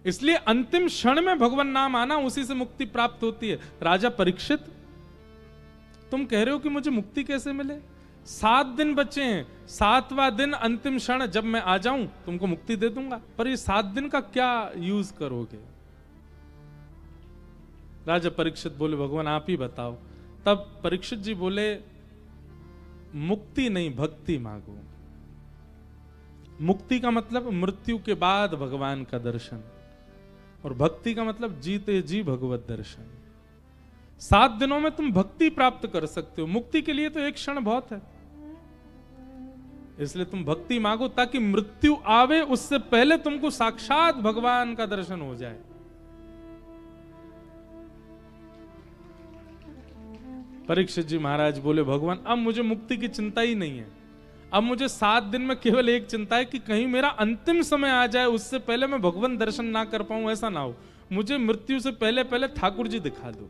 इसलिए अंतिम क्षण में भगवान नाम आना, उसी से मुक्ति प्राप्त होती है। राजा परीक्षित, तुम कह रहे हो कि मुझे मुक्ति कैसे मिले? 7 दिन बचे हैं, 7वां दिन अंतिम क्षण जब मैं आ जाऊं तुमको मुक्ति दे दूंगा, पर ये 7 दिन का क्या यूज करोगे? राजा परीक्षित बोले भगवान आप ही बताओ। तब परीक्षित जी बोले मुक्ति नहीं, भक्ति मांगो। मुक्ति का मतलब मृत्यु के बाद भगवान का दर्शन, और भक्ति का मतलब जीते जी भगवत दर्शन। 7 दिनों में तुम भक्ति प्राप्त कर सकते हो, मुक्ति के लिए तो एक क्षण बहुत है। इसलिए तुम भक्ति मांगो ताकि मृत्यु आवे उससे पहले तुमको साक्षात भगवान का दर्शन हो जाए। परीक्षित जी महाराज बोले भगवान अब मुझे मुक्ति की चिंता ही नहीं है, अब मुझे 7 दिन में केवल एक चिंता है कि कहीं मेरा अंतिम समय आ जाए, उससे पहले मैं भगवान दर्शन ना कर पाऊं, ऐसा ना हो। मुझे मृत्यु से पहले पहले ठाकुर जी दिखा दो।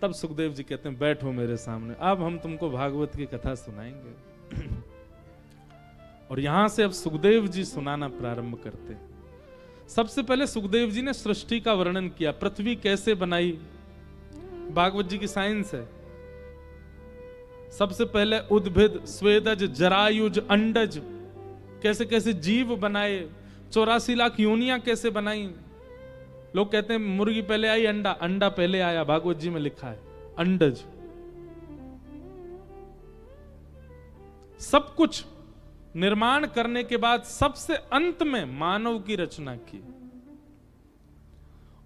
तब सुखदेव जी कहते हैं बैठो मेरे सामने, अब हम तुमको भागवत की कथा सुनाएंगे। और यहां से अब सुखदेव जी सुनाना प्रारंभ करते हैं। सबसे पहले सुखदेव जी ने सृष्टि का वर्णन किया, पृथ्वी कैसे बनाई, भागवत जी की साइंस है। सबसे पहले उद्भिद, स्वेदज, जरायुज, अंडज, कैसे कैसे जीव बनाए, 84 लाख योनियां कैसे बनाई। लोग कहते हैं मुर्गी पहले आई, अंडा, अंडा पहले आया, भागवत जी में लिखा है अंडज। सब कुछ निर्माण करने के बाद सबसे अंत में मानव की रचना की।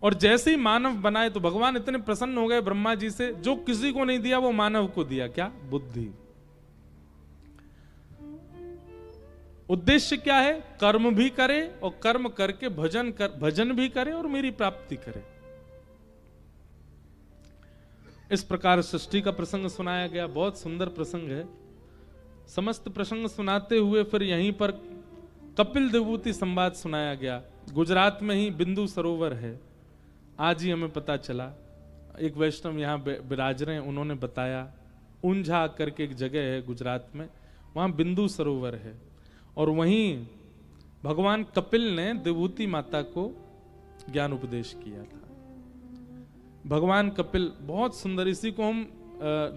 और जैसे ही मानव बनाए तो भगवान इतने प्रसन्न हो गए ब्रह्मा जी से, जो किसी को नहीं दिया वो मानव को दिया। क्या? बुद्धि। उद्देश्य क्या है? कर्म भी करे और कर्म करके भजन भी करे और मेरी प्राप्ति करे। इस प्रकार सृष्टि का प्रसंग सुनाया गया। बहुत सुंदर प्रसंग है। समस्त प्रसंग सुनाते हुए फिर यहीं पर कपिल देवभूति संवाद सुनाया गया। गुजरात में ही बिंदु सरोवर है, आज ही हमें पता चला। एक वैष्णव यहाँ विराज रहे हैं, उन्होंने बताया। ऊंझा करके एक जगह है गुजरात में, वहां बिंदु सरोवर है। और वहीं भगवान कपिल ने देवभूति माता को ज्ञान उपदेश किया था। भगवान कपिल बहुत सुंदर, इसी को हम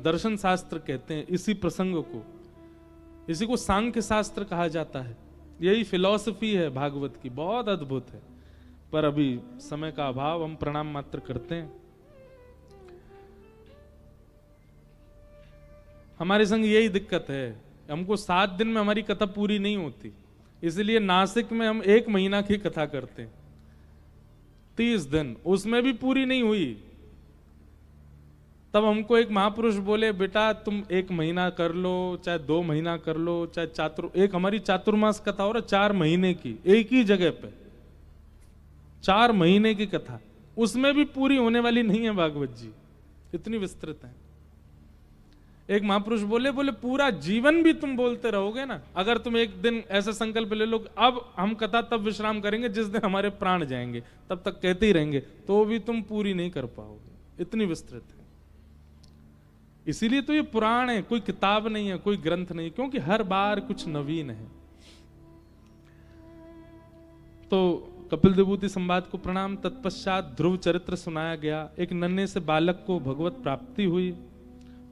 दर्शन शास्त्र कहते हैं। इसी प्रसंग को, इसी को सांख्य शास्त्र कहा जाता है। यही फिलॉसफी है भागवत की, बहुत अद्भुत है। पर अभी समय का अभाव, हम प्रणाम मात्र करते हैं। हमारे संग यही दिक्कत है, हमको 7 दिन में हमारी कथा पूरी नहीं होती, इसलिए नासिक में हम 1 महीना की कथा करते हैं, 30 दिन, उसमें भी पूरी नहीं हुई। तब हमको एक महापुरुष बोले, बेटा तुम 1 महीना कर लो, चाहे 2 महीना कर लो, चाहे एक हमारी चातुर्मास कथा हो रहा 4 महीने की, एक ही जगह पे 4 महीने की कथा, उसमें भी पूरी होने वाली नहीं है भागवत जी, इतनी विस्तृत है। एक महापुरुष बोले पूरा जीवन भी तुम बोलते रहोगे ना, अगर तुम एक दिन ऐसा संकल्प ले लो, अब हम कथा तब विश्राम करेंगे जिस दिन हमारे प्राण जाएंगे, तब तक कहते ही रहेंगे, तो भी तुम पूरी नहीं कर पाओगे, इतनी विस्तृत है। इसीलिए तो ये पुराण है, कोई किताब नहीं है, कोई ग्रंथ नहीं, क्योंकि हर बार कुछ नवीन है। तो कपिल देवभूति संवाद को प्रणाम। तत्पश्चात ध्रुव चरित्र सुनाया गया। एक नन्हे से बालक को भगवत प्राप्ति हुई।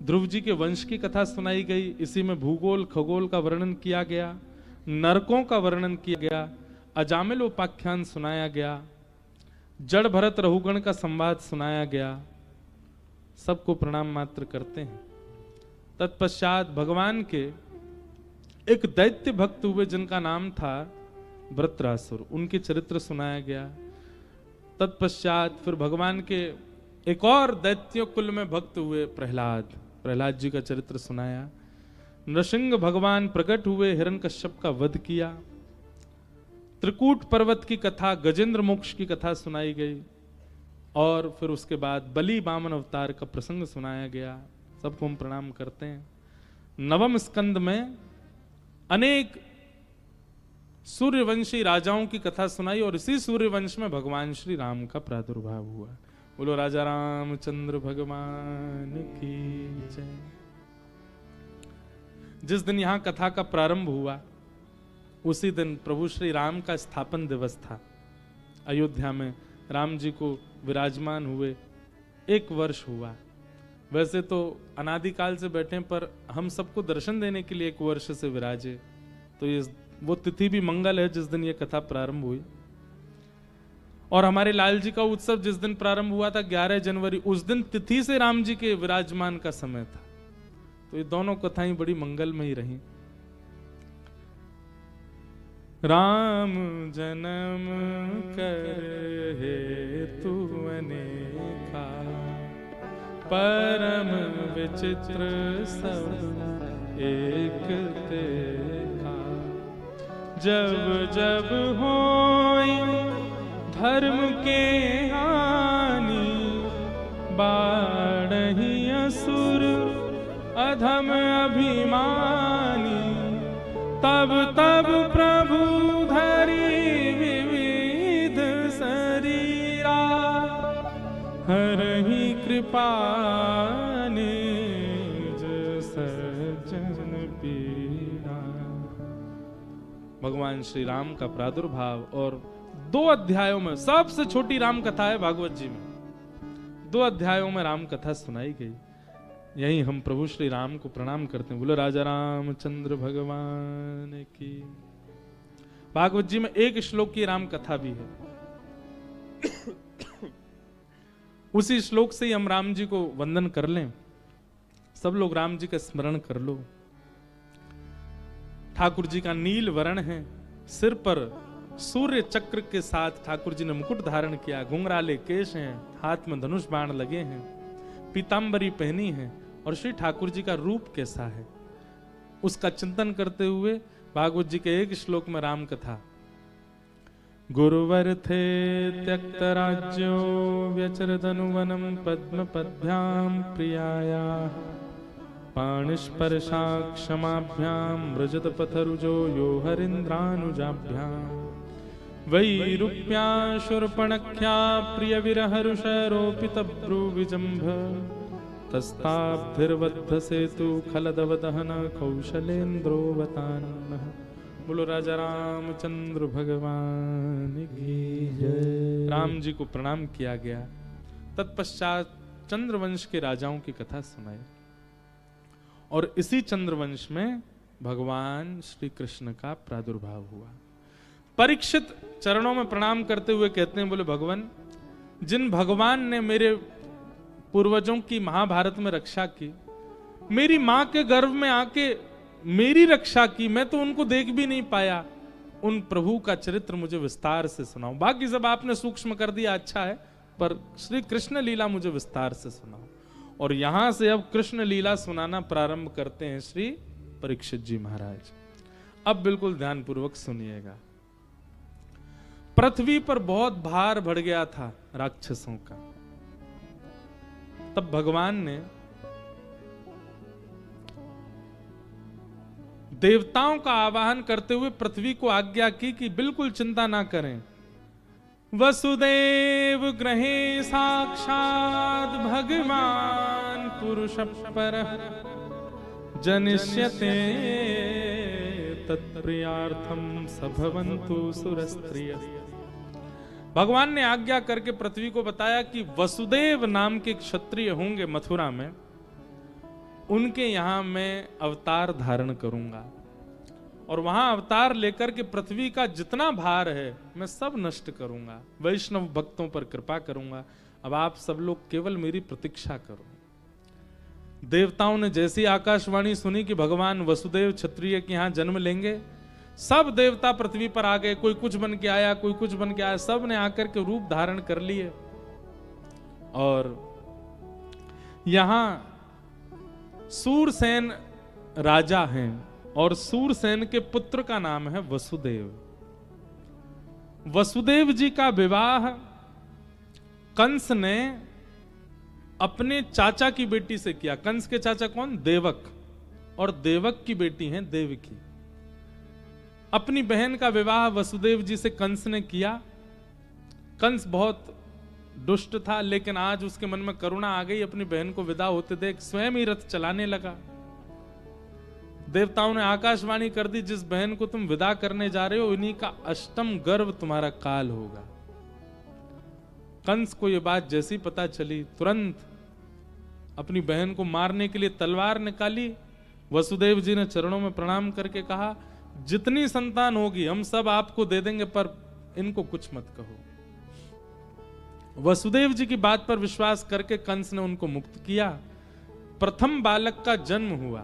ध्रुव जी के वंश की कथा सुनाई गई। इसी में भूगोल खगोल का वर्णन किया गया, नरकों का वर्णन किया गया, अजामिल उपाख्यान सुनाया गया, जड़ भरत रहुगण का संवाद सुनाया गया। सबको प्रणाम मात्र करते हैं। तत्पश्चात भगवान के एक दैत्य भक्त हुए जिनका नाम था वृत्रासुर, उनके चरित्र सुनाया गया। तत्पश्चात फिर भगवान के एक और दैत्य कुल में भक्त हुए प्रहलाद, प्रहलाद जी का चरित्र सुनाया। नृसिंह भगवान प्रकट हुए, हिरण्यकश्यप का वध किया। त्रिकूट पर्वत की कथा, गजेंद्र मोक्ष की कथा सुनाई गई। और फिर उसके बाद बलि वामन अवतार का प्रसंग सुनाया गया। सबको हम प्रणाम करते हैं। नवम स्कंद में अनेक सूर्यवंशी राजाओं की कथा सुनाई और इसी सूर्यवंश में भगवान श्री राम का प्रादुर्भाव हुआ। बोलो राजा रामचंद्र भगवान की जय। जिस दिन यहां कथा का प्रारंभ हुआ उसी दिन प्रभु श्री राम का स्थापन दिवस था। अयोध्या में राम जी को विराजमान हुए 1 वर्ष हुआ। वैसे तो अनादिकाल से बैठे, पर हम सबको दर्शन देने के लिए 1 वर्ष से विराजे। तो ये वो तिथि भी मंगल है जिस दिन ये कथा प्रारंभ हुई। और हमारे लाल जी का उत्सव जिस दिन प्रारंभ हुआ था 11 जनवरी, उस दिन तिथि से राम जी के विराजमान का समय था। तो ये दोनों कथाएं बड़ी मंगलमयी रही। राम जन्म कर हेतु अनेका, परम विचित्र सब एक देखा। जब जब होई धर्म के हानि, बाढ़हि असुर अधम अभिमानी। तब तब प्रभु धरि विविध शरीरा, हरहि कृपा निज सज्जन पीरा। भगवान श्री राम का प्रादुर्भाव। और 2 अध्यायों में, सबसे छोटी राम कथा है भागवत जी में, 2 अध्यायों में राम कथा सुनाई गई। यही हम प्रभु श्री राम को प्रणाम करते हैं। बोलो राजा रामचंद्र भगवान की। भागवत जी में 1 श्लोक की राम कथा भी है। उसी श्लोक से ही हम राम जी को वंदन कर लें। सब लोग राम जी का स्मरण कर लो। ठाकुर जी का नील वर्ण है, सिर पर सूर्य चक्र के साथ ठाकुर जी ने मुकुट धारण किया, घुंघराले केश हैं, हाथ में धनुष बाण लगे हैं, पीतांबरी पहनी है। और श्री ठाकुर जी का रूप कैसा है उसका चिंतन करते हुए भागवत जी के 1 श्लोक में राम कथा। गुरुवर थे त्यक्त राज्यो व्यचरदनुवनम पद्म पद्भ्याम प्रियाया पाणिस्पर्शा क्षमाभ्याम व्रजत पथरुजो यो हरिन्द्रानुजाभ्याम वैरूप्या शूर्पणख्या प्रिय विरहरुषरोपित भ्रुविजम्भ तस्ताब्धिर्बद्ध सेतु खलदवदहन कौशलेन्द्रोवतान्नः। बोलो राजा रामचंद्र भगवान की जय। राम जी को प्रणाम किया गया। तत्पश्चात चंद्रवंश के राजाओं की कथा सुनाई। और इसी चंद्रवंश में भगवान श्री कृष्ण का प्रादुर्भाव हुआ। परीक्षित चरणों में प्रणाम करते हुए कहते हैं, बोले भगवान, जिन भगवान ने मेरे पूर्वजों की महाभारत में रक्षा की, मेरी मां के गर्भ में आके मेरी रक्षा की, मैं तो उनको देख भी नहीं पाया, उन प्रभु का चरित्र मुझे विस्तार से सुनाओ। बाकी सब आपने सूक्ष्म कर दिया, अच्छा है, पर श्री कृष्ण लीला मुझे विस्तार से सुनाओ। और यहां से अब कृष्ण लीला सुनाना प्रारंभ करते हैं श्री परीक्षित जी महाराज। अब बिल्कुल ध्यानपूर्वक सुनिएगा। पृथ्वी पर बहुत भार बढ़ गया था राक्षसों का। तब भगवान ने देवताओं का आवाहन करते हुए पृथ्वी को आज्ञा की कि बिल्कुल चिंता ना करें। वसुदेव ग्रहे साक्षात भगवान पुरुष पर जनिष्यते तत्प्रियार्थम सभवन्तु सुरस्त्रिय। भगवान ने आज्ञा करके पृथ्वी को बताया कि वसुदेव नाम के क्षत्रिय होंगे मथुरा में, उनके यहां मैं अवतार धारण करूंगा और वहां अवतार लेकर के पृथ्वी का जितना भार है मैं सब नष्ट करूंगा, वैष्णव भक्तों पर कृपा करूंगा। अब आप सब लोग केवल मेरी प्रतीक्षा करो। देवताओं ने जैसी आकाशवाणी सुनी कि भगवान वसुदेव क्षत्रिय के यहां जन्म लेंगे, सब देवता पृथ्वी पर आ गए। कोई कुछ बन के आया, कोई कुछ बन के आया, सब ने आकर के रूप धारण कर लिए। और यहां सूरसेन राजा हैं और सूरसेन के पुत्र का नाम है वसुदेव। वसुदेव जी का विवाह कंस ने अपने चाचा की बेटी से किया। कंस के चाचा कौन? देवक। और देवक की बेटी है देवकी। अपनी बहन का विवाह वसुदेव जी से कंस ने किया। कंस बहुत दुष्ट था, लेकिन आज उसके मन में करुणा आ गई। अपनी बहन को विदा होते देख स्वयं ही रथ चलाने लगा। देवताओं ने आकाशवाणी कर दी, जिस बहन को तुम विदा करने जा रहे हो इन्हीं का अष्टम गर्भ तुम्हारा काल होगा। कंस को यह बात जैसी पता चली, तुरंत अपनी बहन को मारने के लिए तलवार निकाली। वसुदेव जी ने चरणों में प्रणाम करके कहा, जितनी संतान होगी हम सब आपको दे देंगे, पर इनको कुछ मत कहो। वसुदेव जी की बात पर विश्वास करके कंस ने उनको मुक्त किया। प्रथम बालक का जन्म हुआ।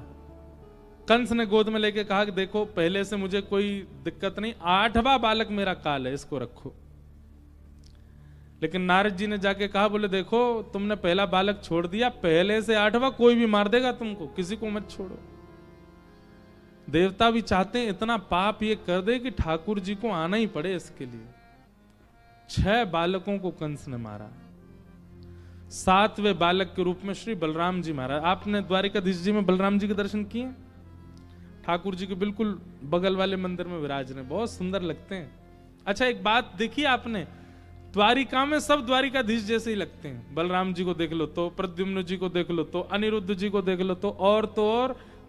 कंस ने गोद में लेके कहा कि देखो, पहले से मुझे कोई दिक्कत नहीं, 8वां बालक मेरा काल है, इसको रखो। लेकिन नारद जी ने जाके कहा, बोले देखो तुमने पहला बालक छोड़ दिया, पहले से 8वां कोई भी मार देगा तुमको, किसी को मत छोड़ो। देवता भी चाहते हैं इतना पाप ये कर दे कि ठाकुर जी को आना ही पड़े इसके लिए। 6 बालकों को कंस ने मारा। 7वें बालक के रूप में श्री बलराम जी मारा। आपने द्वारिकाधीश जी में बलराम जी के दर्शन किए? ठाकुर जी के बिल्कुल बगल वाले मंदिर में विराज रहे, बहुत सुंदर लगते हैं। अच्छा, एक बात देखी आपने, द्वारिका में सब द्वारिकाधीश जैसे ही लगते हैं। बलराम जी को देख लो तो, प्रद्युम्न जी को देख लो तो, अनिरुद्ध जी को देख लो तो और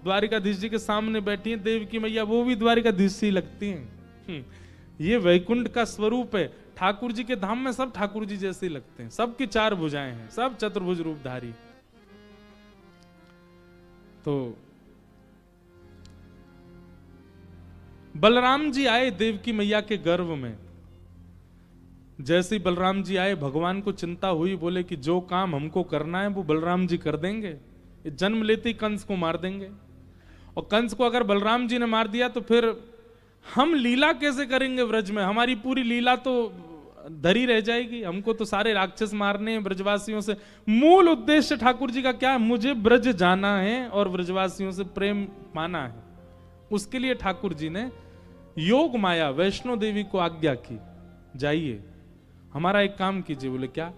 द्वारिकाधीश जी के सामने बैठी हैं देवकी मैया, वो भी द्वारिकाधीश ही लगती हैं। ये वैकुंठ का स्वरूप है। ठाकुर जी के धाम में सब ठाकुर जी जैसे ही लगते हैं, सबकी 4 भुजाएं हैं, सब चतुर्भुज रूपधारी। तो बलराम जी आए देवकी मैया के गर्भ में। जैसे ही बलराम जी आए, भगवान को चिंता हुई, बोले कि जो काम हमको करना है वो बलराम जी कर देंगे। ये जन्म लेते ही कंस को मार देंगे, और कंस को अगर बलराम जी ने मार दिया तो फिर हम लीला कैसे करेंगे ब्रज में? हमारी पूरी लीला तो धरी रह जाएगी। हमको तो सारे राक्षस मारने हैं ब्रजवासियों से। मूल उद्देश्य ठाकुर जी का क्या है? मुझे ब्रज जाना है और ब्रजवासियों से प्रेम पाना है। उसके लिए ठाकुर जी ने योग माया वैष्णो देवी को आज्ञा की, जाइए हमारा एक काम कीजिए। बोले क्या?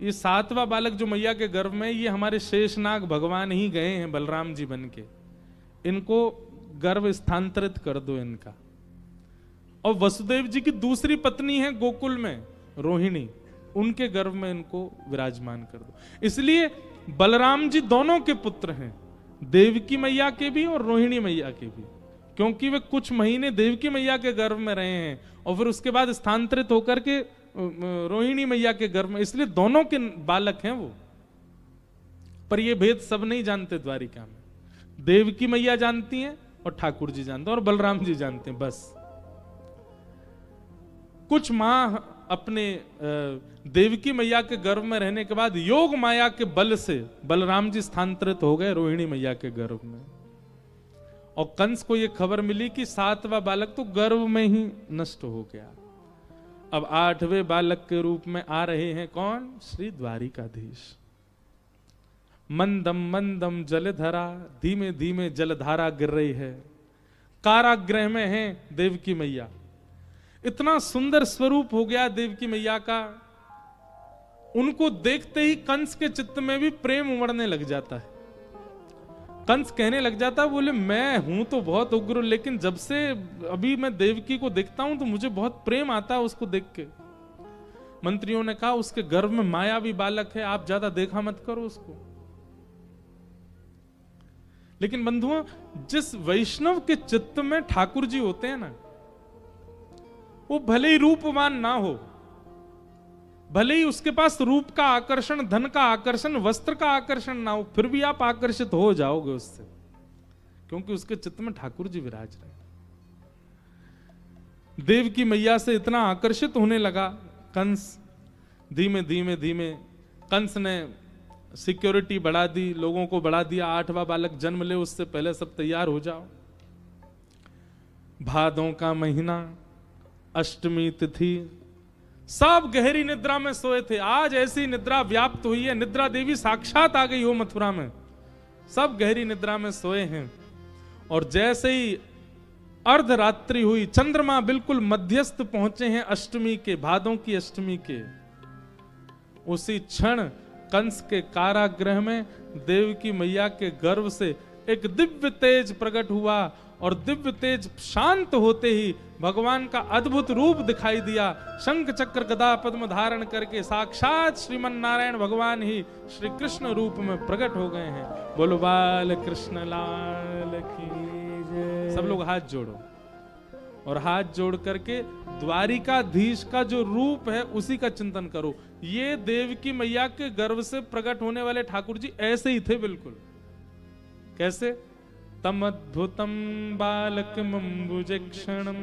ये 7वां बालक जो मैया के गर्भ में, ये हमारे शेषनाग भगवान ही गए हैं बलराम जी बन के, इनको गर्भ स्थानांतरित कर दो इनका। और वसुदेव जी की दूसरी पत्नी है गोकुल में रोहिणी, उनके गर्भ में इनको विराजमान कर दो। इसलिए बलराम जी दोनों के पुत्र हैं, देवकी मैया के भी और रोहिणी मैया के भी, क्योंकि वे कुछ महीने देवकी मैया के गर्भ में रहे हैं और फिर उसके बाद स्थानांतरित होकर के रोहिणी मैया के गर्भ में, इसलिए दोनों के बालक हैं वो। पर ये भेद सब नहीं जानते द्वारिका में। देवकी मैया जानती हैं और ठाकुर जी जानते हैं और बलराम जी जानते हैं बस। कुछ माह अपने देवकी मैया के गर्भ में रहने के बाद योग माया के बल से बलराम जी स्थानांतरित हो गए रोहिणी मैया के गर्भ में। और कंस को यह खबर मिली कि 7वां बालक तो गर्भ में ही नष्ट हो गया। अब 8वें बालक के रूप में आ रहे हैं कौन? श्री द्वारिकाधीश। मंदम मंदम जलधरा, धीमे धीमे जलधारा गिर रही है। कारागृह में है देवकी मैया। इतना सुंदर स्वरूप हो गया देवकी मैया का, उनको देखते ही कंस के चित्त में भी प्रेम उमड़ने लग जाता है। कंस कहने लग जाता है, बोले मैं हूं तो बहुत उग्र, लेकिन जब से अभी मैं देवकी को देखता हूं तो मुझे बहुत प्रेम आता है उसको देख के। मंत्रियों ने कहा उसके गर्भ में मायावी बालक है, आप ज्यादा देखा मत करो उसको। लेकिन बंधुओं, जिस वैष्णव के चित्त में ठाकुर जी होते हैं ना, वो भले ही रूपवान ना हो, भले ही उसके पास रूप का आकर्षण, धन का आकर्षण, वस्त्र का आकर्षण ना हो, फिर भी आप आकर्षित हो जाओगे उससे, क्योंकि उसके चित्त में ठाकुर जी विराज रहे। देवकी मैया से इतना आकर्षित होने लगा कंस। धीमे धीमे धीमे कंस ने सिक्योरिटी बढ़ा दी, लोगों को बढ़ा दिया। 8वां बालक जन्म ले उससे पहले सब तैयार हो जाओ। भादों का महीना, अष्टमी तिथि, सब गहरी निद्रा में सोए थे। आज ऐसी निद्रा व्याप्त हुई है, निद्रा देवी साक्षात आ गई हो मथुरा में। सब गहरी निद्रा में सोए हैं। और जैसे ही अर्धरात्रि हुई, चंद्रमा बिल्कुल मध्यस्थ पहुंचे हैं अष्टमी के, भादों की अष्टमी के, उसी क्षण कंस के कारागृह में देवकी मैया के गर्भ से एक दिव्य तेज प्रकट हुआ। और दिव्य तेज शांत होते ही भगवान का अद्भुत रूप दिखाई दिया। शंख चक्र गदा पद्म धारण करके साक्षात श्रीमन नारायण भगवान ही श्री कृष्ण रूप में प्रकट हो गए हैं। बोलो बाल कृष्ण लाल की जय। सब लोग हाथ जोड़ो और हाथ जोड़ करके द्वारिकाधीश का जो रूप है उसी का चिंतन करो। ये देवकी मैया के गर्भ से प्रकट होने वाले ठाकुर जी ऐसे ही थे बिल्कुल। कैसे? तम अद्भुतम बालकमंबुजक्षणम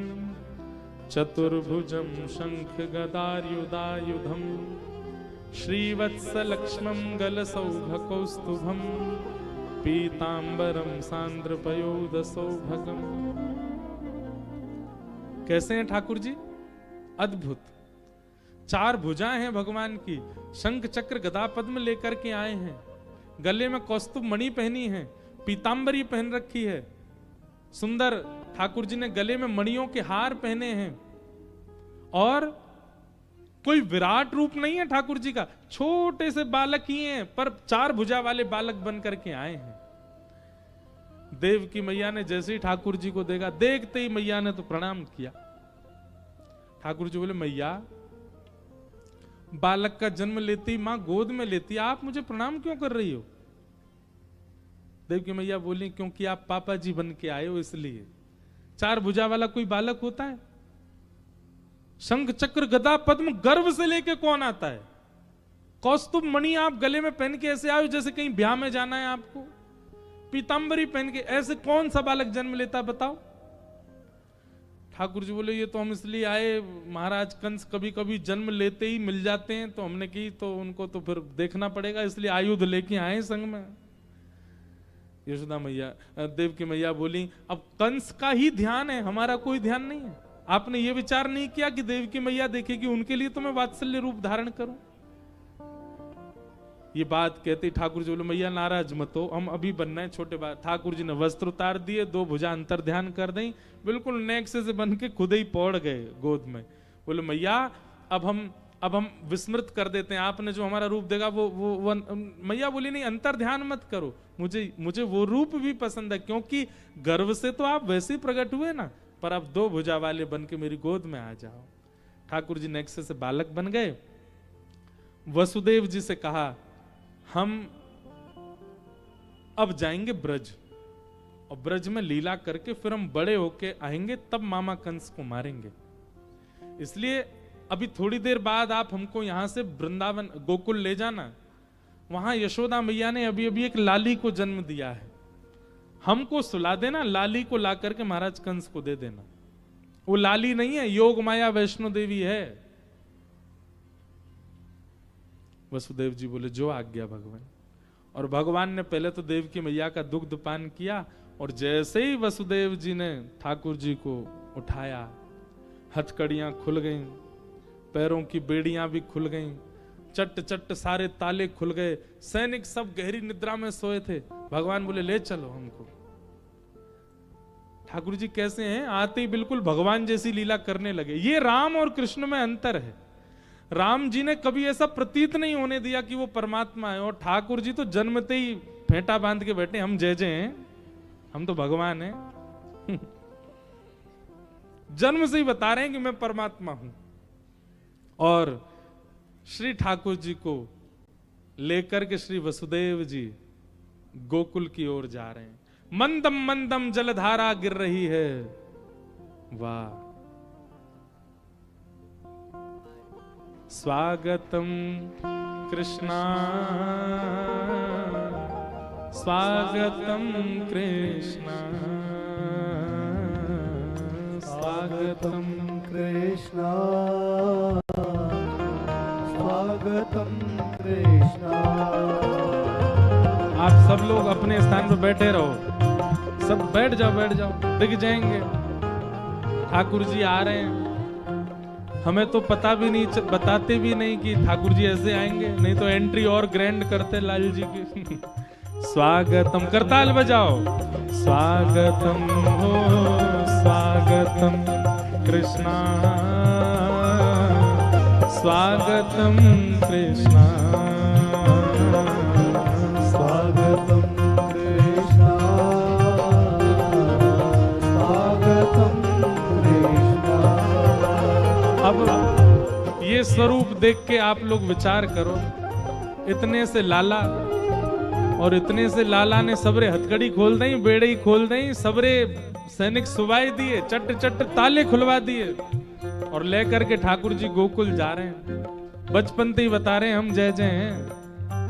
चतुर्भुजम शंख गदायुधायुधम श्रीवत्सलक्ष्मं गलसौभकौस्तुभम पीतांबरम सांद्रपयोदसौभगम। कैसे हैं ठाकुर जी? अद्भुत। 4 भुजाएं हैं भगवान की, शंख चक्र गदा पद्म लेकर के आए हैं, गले में कौस्तुभ मणि पहनी है, पीतांबरी पहन रखी है, सुंदर ठाकुर जी ने गले में मणियों के हार पहने हैं। और कोई विराट रूप नहीं है ठाकुर जी का, छोटे से बालक ही हैं, पर 4 भुजा वाले बालक बन करके आए हैं। देवकी मैया ने जैसे ही ठाकुर जी को देखा, देखते ही मैया ने तो प्रणाम किया। ठाकुर जी बोले, मैया बालक का जन्म लेते ही मां गोद में लेती, आप मुझे प्रणाम क्यों कर रही हो? देवकी मैया बोली, क्योंकि आप पापा जी बन के आए हो इसलिए। 4 भुजा वाला कोई बालक होता है? शंख चक्र गदा पद्म गर्व से लेके कौन आता है? कौस्तुभ मणि आप गले में पहन के ऐसे आओ जैसे कहीं ब्याह में जाना है आपको। पीतांबरी पहन के ऐसे कौन सा बालक जन्म लेता बताओ? ठाकुर जी बोले ये तो हम इसलिए आए, महाराज कंस कभी कभी जन्म लेते ही मिल जाते हैं, तो हमने की तो उनको तो फिर देखना पड़ेगा, इसलिए आयुध लेके आए संग में। यशोदा मैया, देवकी मैया बोली अब कंस का ही ध्यान है, हमारा कोई ध्यान नहीं है। आपने ये विचार नहीं किया कि देवकी मैया देखेगी उनके लिए तो मैं वात्सल्य रूप धारण करूं। ये बात कहती ठाकुर जी बोले मैया नाराज मत हो, हम अभी बनना है छोटे बात। ठाकुर जी ने वस्त्र उतार दिए, 2 भुजा अंतर ध्यान कर दी, बिल्कुल नेक्से से बन के खुद ही पौड़ गए गोद में। बोले मैया अब हम विस्मृत कर देते हैं, आपने जो हमारा रूप देगा वो मैया बोली नहीं अंतर ध्यान मत करो, मुझे वो रूप भी पसंद है, क्योंकि गर्व से तो आप वैसे ही प्रकट हुए ना, पर आप 2 भुजा वाले बन के मेरी गोद में आ जाओ। ठाकुर जी नेक्से से बालक बन गए। वसुदेव जी से कहा हम अब जाएंगे ब्रज, और ब्रज में लीला करके फिर हम बड़े होके आएंगे, तब मामा कंस को मारेंगे। इसलिए अभी थोड़ी देर बाद आप हमको यहां से वृंदावन गोकुल ले जाना। वहां यशोदा मैया ने अभी अभी एक लाली को जन्म दिया है, हमको सुला देना, लाली को ला करके महाराज कंस को दे देना। वो लाली नहीं है, योग माया वैष्णो देवी है। वसुदेव जी बोले जो आज्ञा भगवान। और भगवान ने पहले तो देवकी मैया का दुग्ध पान किया, और जैसे ही वसुदेव जी ने ठाकुर जी को उठाया, हथकड़ियां खुल गईं, पैरों की बेड़ियां भी खुल गईं, चट चट सारे ताले खुल गए, सैनिक सब गहरी निद्रा में सोए थे। भगवान बोले ले चलो हमको। ठाकुर जी कैसे हैं, आते ही बिल्कुल भगवान जैसी लीला करने लगे। ये राम और कृष्ण में अंतर है। राम जी ने कभी ऐसा प्रतीत नहीं होने दिया कि वो परमात्मा है, और ठाकुर जी तो जन्मते ही फेंटा बांध के बैठे, हम जय जय हैं, हम तो भगवान हैं। जन्म से ही बता रहे हैं कि मैं परमात्मा हूं। और श्री ठाकुर जी को लेकर के श्री वसुदेव जी गोकुल की ओर जा रहे हैं। मंदम मंदम जलधारा गिर रही है। वाह, स्वागतम कृष्णा स्वागतम कृष्णा स्वागतम
कृष्णा स्वागतम कृष्णा।
आप सब लोग अपने स्थान पर बैठे रहो, सब बैठ जाओ, दिख जाएंगे। ठाकुर जी आ रहे हैं, हमें तो पता भी नहीं, बताते भी नहीं कि ठाकुर जी ऐसे आएंगे, नहीं तो एंट्री और ग्रैंड करते लाल जी की। स्वागतम, करताल बजाओ। स्वागतम हो स्वागतम कृष्णा स्वागतम कृष्णा
स्वागतम कृष्णा स्वागतम कृष्णा।
अब ये स्वरूप देख के आप लोग विचार करो, इतने से लाला, और इतने से लाला ने सबरे हथकड़ी खोल दी, बेड़े खोल दी, सबरे सैनिक सुवाई दिए, चट चट ताले खुलवा दिए, और लेकर के ठाकुर जी गोकुल जा रहे हैं। बचपन से ही बता रहे हैं हम जय जय हैं,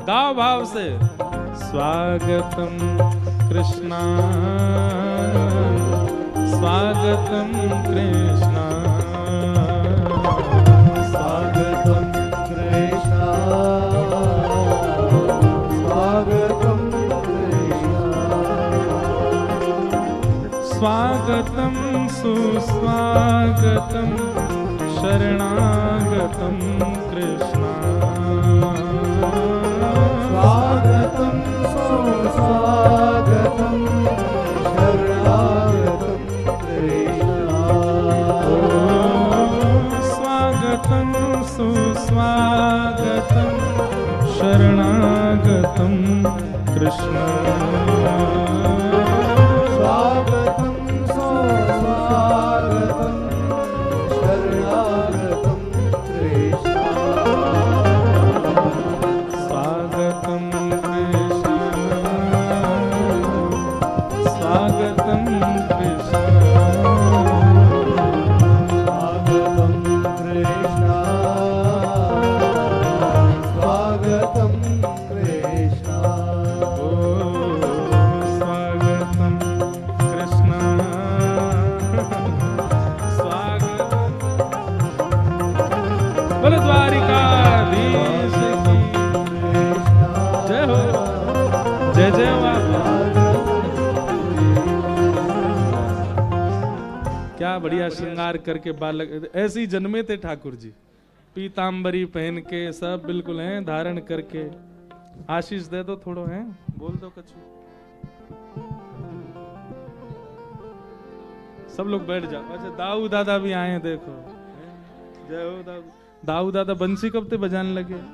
गाओ भाव से। स्वागतम कृष्णा स्वागतम कृष्णा
स्वागतम कृष्णा स्वागतम कृष्णा।
स्वागतम सुस्वागतम शरणागतम कृष्णा
स्वागतम सुस्वागतम शरणागतम कृष्णा।
स्वागतम सुस्वागतम शरणागतम कृष्ण।
स्वागतम सुस्वागतम शरणागतम कृष्णा।
स्वागतम कृष्ण स्वागतम कृष्ण
स्वागतम
जय जय बाबा। क्या बढ़िया श्रृंगार करके बालक ऐसे ही जन्मे थे ठाकुर जी, पीतांबरी पहन के सब बिल्कुल हैं धारण करके। आशीष दे दो थोड़ो है, बोल दो कछु। सब लोग बैठ जाओ। अच्छा दाऊ दादा भी आए हैं देखो। जय हो दाऊ। दाऊ दादा बंसी कब ते बजाने लगे?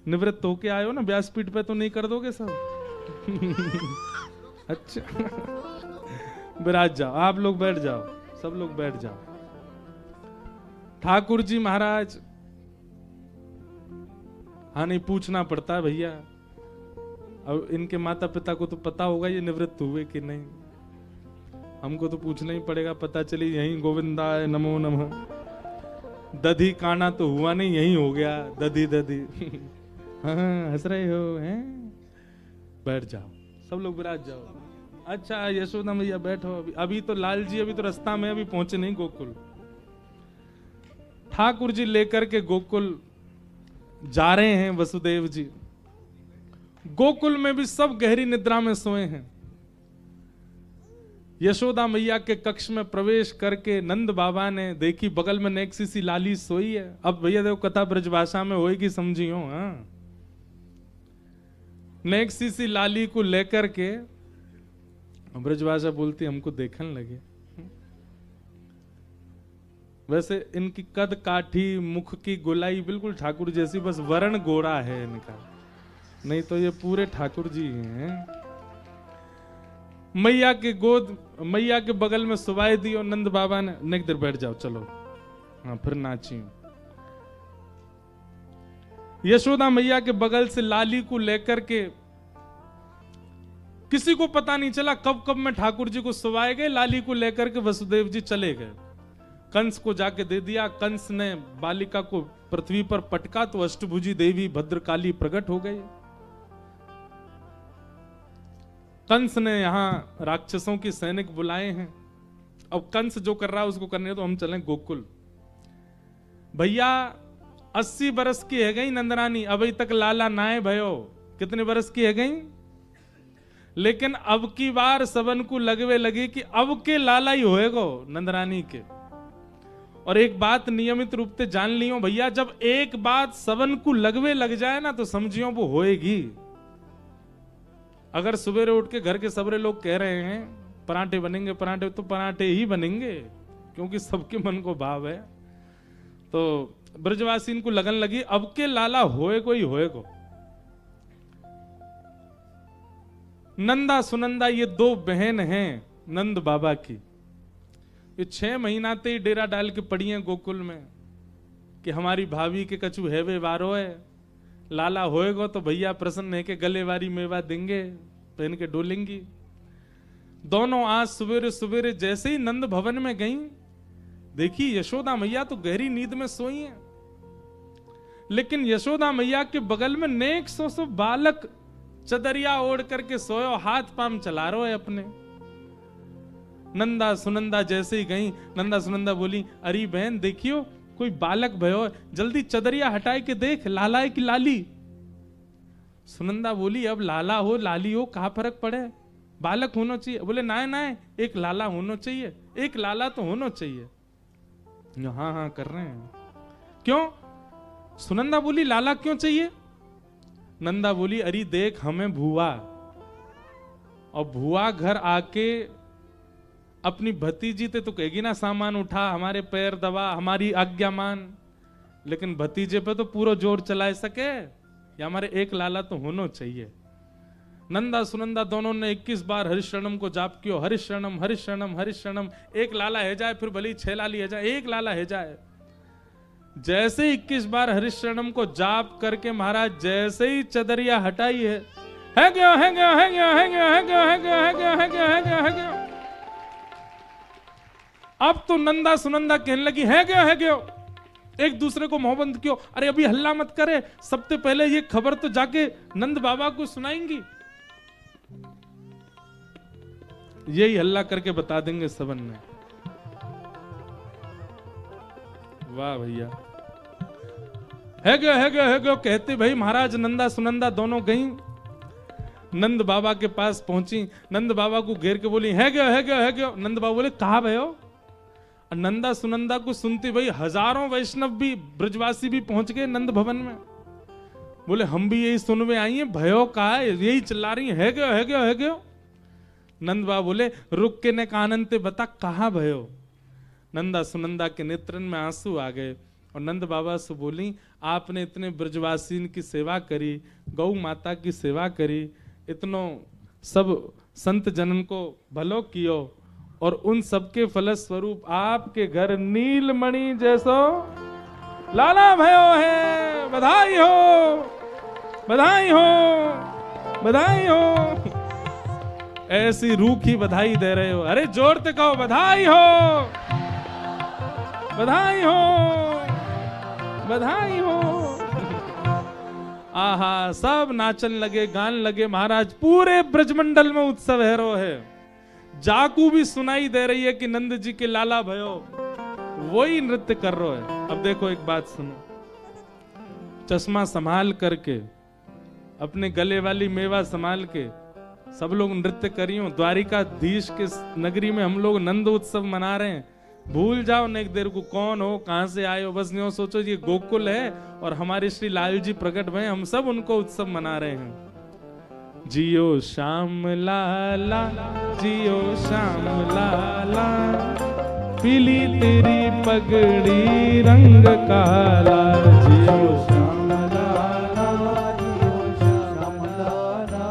निवृत्त होके आए हो ना, व्यासपीठ पे तो नहीं कर दोगे सब? अच्छा विराज जाओ, आप लोग बैठ जाओ, सब लोग बैठ जाओ। ठाकुर जी महाराज, हाँ नहीं पूछना पड़ता है भैया, अब इनके माता पिता को तो पता होगा ये निवृत्त हुए कि नहीं, हमको तो पूछना ही पड़ेगा। पता चली यहीं गोविंदाय नमो नमः। दधी काना तो हुआ नहीं, यहीं हो गया दधी दधी। हाँ हंस रहे हो हैं? बैठ जाओ, सब लोग विराज जाओ। अच्छा यशोदा मैया बैठो। अभी तो लाल जी अभी तो रास्ता में, अभी पहुंचे नहीं गोकुल। ठाकुर जी लेकर के गोकुल जा रहे हैं वसुदेव जी। गोकुल में भी सब गहरी निद्रा में सोए हैं। यशोदा मैया के कक्ष में प्रवेश करके नंद बाबा ने देखी बगल में नेक्सी सी लाली सोई है। अब भैया देखो कथा ब्रजभाषा में होएगी, समझियो। हाँ नेक्सी सी लाली को लेकर के ब्रजभाषा बोलती हमको देखने लगे। वैसे इनकी कद काठी, मुख की गोलाई बिल्कुल ठाकुर जैसी, बस वर्ण गोरा है इनका, नहीं तो ये पूरे ठाकुर जी हैं। मैया के गोद, मैया के बगल में सुवाई दी और नंद बाबा ने, नेक देर बैठ जाओ चलो, हाँ फिर नाची। यशोदा मैया के बगल से लाली को लेकर के किसी को पता नहीं चला कब कब में ठाकुर जी को सुवाए गए। लाली को लेकर के वसुदेव जी चले गए, कंस को जाके दे दिया। कंस ने बालिका को पृथ्वी पर पटका तो अष्टभुजी देवी भद्रकाली प्रकट हो गई। कंस ने यहां राक्षसों की सैनिक बुलाए हैं। अब कंस जो कर रहा है उसको करने तो हम चलें गोकुल। भैया 80 बरस की है गई नंदरानी, अभी तक लाला नाए भयो। कितने बरस की है गई? लेकिन अब की बार सबन को लगवे लगी कि अब के लाला ही होएगो नंदरानी के। और एक बात नियमित रूप से जान लियो भैया, जब एक बात सबन को लगवे लग जाए ना तो समझियो वो होएगी। अगर सवेरे उठ के घर के सबरे लोग कह रहे हैं पराठे बनेंगे पराठे, तो पराठे ही बनेंगे, क्योंकि सबके मन को भाव है। तो ब्रजवासी को लगन लगी अब के लाला होएगो ही होएगो। नंदा सुनंदा ये दो बहन हैं नंद बाबा की। ये 6 महीना ते डेरा डाल के पड़ी हैं गोकुल में कि हमारी भाभी के कछु है वे वारो है, लाला होएगो तो भैया प्रसन्न है के गले वारी मेवा देंगे, पहन के डोलेंगी। दोनों आज सवेरे सवेरे जैसे ही नंद भवन में गई, देखी यशोदा मैया तो गहरी नींद में सोई हैं। लेकिन यशोदा मैया के बगल में नेक सो बालक चदरिया ओढ़ करके सोयो, हाथ पाम चला रहे है अपने। नंदा सुनंदा जैसे ही गई, नंदा सुनंदा बोली अरे बहन देखियो कोई बालक भयो, जल्दी चदरिया हटाए के देख लाला है कि लाली। सुनंदा बोली अब लाला हो लाली हो कहा फर्क पड़े, बालक होना चाहिए। बोले नाय नाय एक लाला होना चाहिए, एक लाला तो होना चाहिए। हाँ हाँ कर रहे हैं। क्यों? सुनंदा बोली लाला क्यों चाहिए? नंदा बोली अरे देख हमें भुआ, और भुआ घर आके अपनी भतीजी ते तो कहेगी ना सामान उठा, हमारे पैर दबा, हमारी आज्ञा मान। लेकिन भतीजे पे तो पूरा जोर चला सके, या हमारे एक लाला तो होना चाहिए। नंदा सुनंदा दोनों ने 21 बार हरिशरणम को जाप कियो, हरिशरणम हरिशरणम हरिशरणम। एक लाला है जाए फिर भले 6 लाली है जाए, एक लाला है जाए। जैसे 21 बार हरिशरणम को जाप करके महाराज जैसे ही चदरिया हटाई है गया है गया है गया है गया है गया है गया है गया है गया है गया है गया। अब तो नंदा सुनंदा कहने लगी है गया, एक दूसरे को मोहब्बत क्यों। अरे अभी हल्ला मत करे, सबसे पहले ये खबर तो जाके नंद बाबा को सुनाएंगी। यही हल्ला करके बता देंगे सबन ने। वाह भैया। है गयो कहते भाई महाराज नंदा सुनंदा दोनों गई, नंद बाबा के पास पहुंची, नंद बाबा को घेर के बोली है गयो। नंद बाबा बोले कहा भयो। नंदा सुनंदा को सुनते भाई हजारों वैष्णव भी ब्रजवासी भी पहुंच गए नंद भवन में। बोले हम भी यही सुनवे आई हैं, भयो कहा है, यही चिल्ला रही है गयो। नंद बाबा बोले रुक के ने काननते बता कहा भयो। नंदा सुनंदा के नेत्रन में आंसू आ गए और नंद बाबा से बोली आपने इतने ब्रजवासीन की सेवा करी, गौ माता की सेवा करी, इतनो सब संत जनन को भलो कियो और उन सबके फलस्वरूप आपके घर नीलमणि जैसो लाला भयो है। बधाई हो, बधाई हो, बधाई हो। ऐसी रूखी बधाई दे रहे हो, अरे जोर से कहो बधाई हो, बधाई हो, बधाई हो। आहा सब नाचन लगे, गान लगे। महाराज पूरे ब्रजमंडल में उत्सव हैरो है। जाकू भी सुनाई दे रही है कि नंद जी के लाला भयो वही नृत्य कर रहे है। अब देखो एक बात सुनो, चश्मा संभाल करके अपने गले वाली मेवा संभाल के सब लोग नृत्य करियो। द्वारिकाधीश के नगरी में हम लोग नंद उत्सव मना रहे हैं। भूल जाओ न एक देर को कौन हो, कहां से आए हो, बस यूं सोचो ये गोकुल है और हमारे श्री लाल जी प्रकट भए, हम सब उनको उत्सव मना रहे हैं। जियो श्याम लाला, जियो श्याम लाला, पीली तेरी पगड़ी रंग काला। जियो श्याम लाला, जियो श्याम लाला,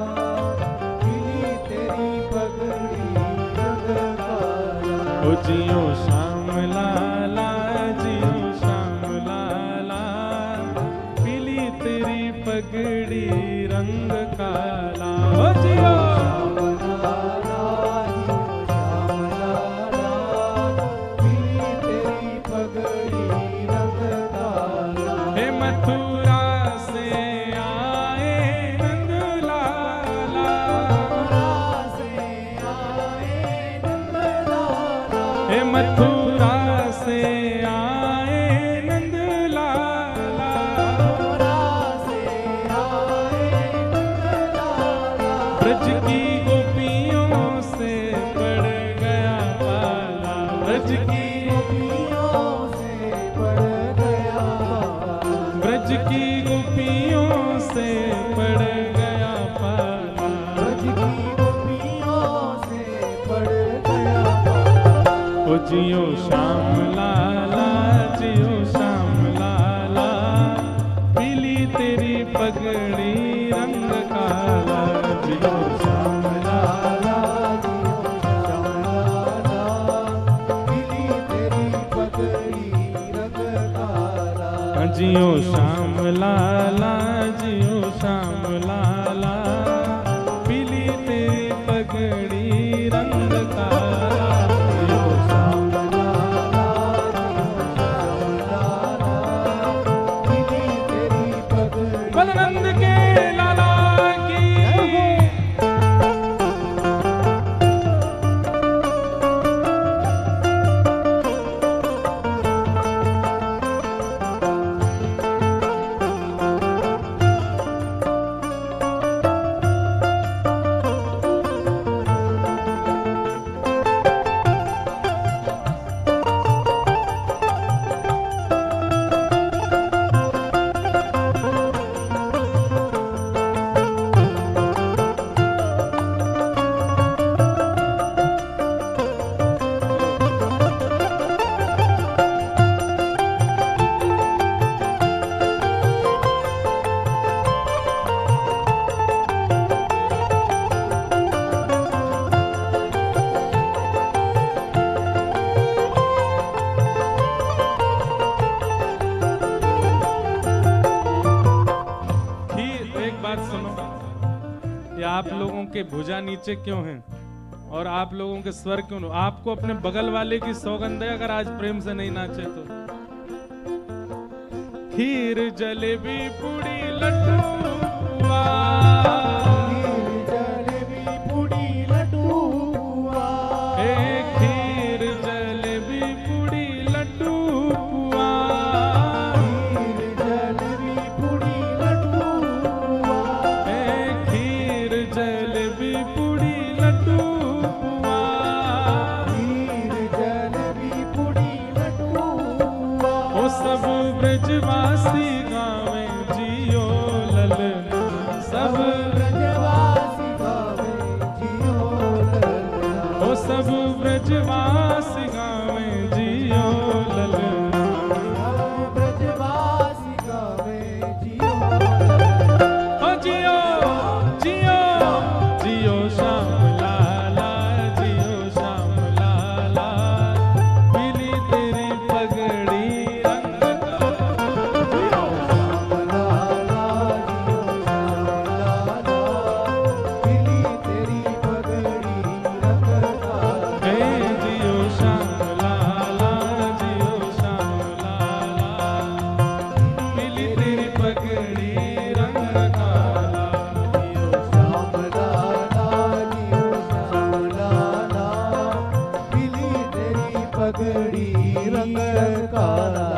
पीली तेरी पगड़ी रंग काला। ओ जियो श्याम लाला, जियो श्याम लाला, पीली तेरी पगड़ी रंग काला। ओ जियो मथुरा से आए नंद लाला, ब्रज की गोपियों से पड़ गया पाला, ब्रज की गोपियों से पड़ गया पाला, ब्रज की गोपियों से पड़ गया पाला, ब्रज की गोपियों से पड़ गया पाला। ओ जियो श्याम लाला, जियो श्याम लाला, पीली तेरी पगड़ी रंग काला। जियो श्याम लाला, जियो श्याम लाला, पीली तेरी पगड़ी रंग काला। जियो श्याम लाला, जियो श्याम लाला, पीली तेरी पगड़ी रंग काला। नंद के लाला की आप लोगों के भुजा नीचे क्यों हैं और आप लोगों के स्वर क्यों? आपको अपने बगल वाले की सौगंध है अगर आज प्रेम से नहीं नाचे तो। खीर जलेबी पूड़ी लड्डूआ, जलेबी पूड़ी लड्डूआ, खीर जलेबी पूड़ी लड्डूआ, खीर जलेबी ललना सब
ब्रजवासी गावे जियो ललना।
ओ सब ब्रजवासी गावे जियो ललना
ब्रजवासी गावे जियो
ओ जियो जियो जियो श्याम लाला जियो श्याम लाला मिली तेरी पगड़ी रंग
जियो श्याम लाला, जियो श्याम लाला, मिली तेरी पगड़ी रंग काला।
हे जियो श्याम लाला जियो श्याम लाला मिली तेरी पगड़ी रंग काला
जियो श्याम लाला, जियो श्याम लाला, मिली तेरी पगड़ी रंग काला।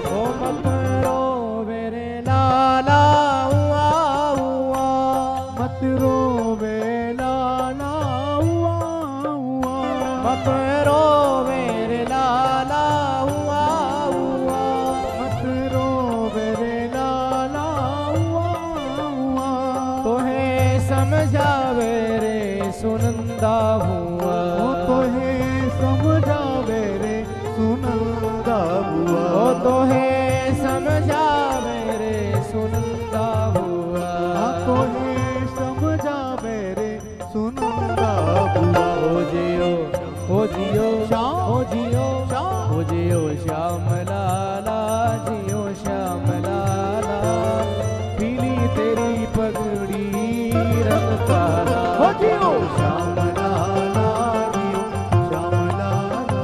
ओ मत रोवे रे लाला हुआ हुआ, मत रोवे लाला हुआ हुआ, मत रोवे रे लाला हुआ हुआ, मत रोवे रे लाला हुआ हुआ। तोहे समझावे रे सुनंदा हुआ, तोहे समझावे रे सुनंदा हुआ, तोहे समझावे रे सुनंदा हुआ, तोहे समझावे रे सुनंदा हुआ। हो जियो श्याम, हो जियो श्याम, हो जियो श्याम लाला, जियो श्याम लाला, पीली तेरी पगड़ी रंग काला। हो जियो श्याम लाला, जियो श्याम लाला,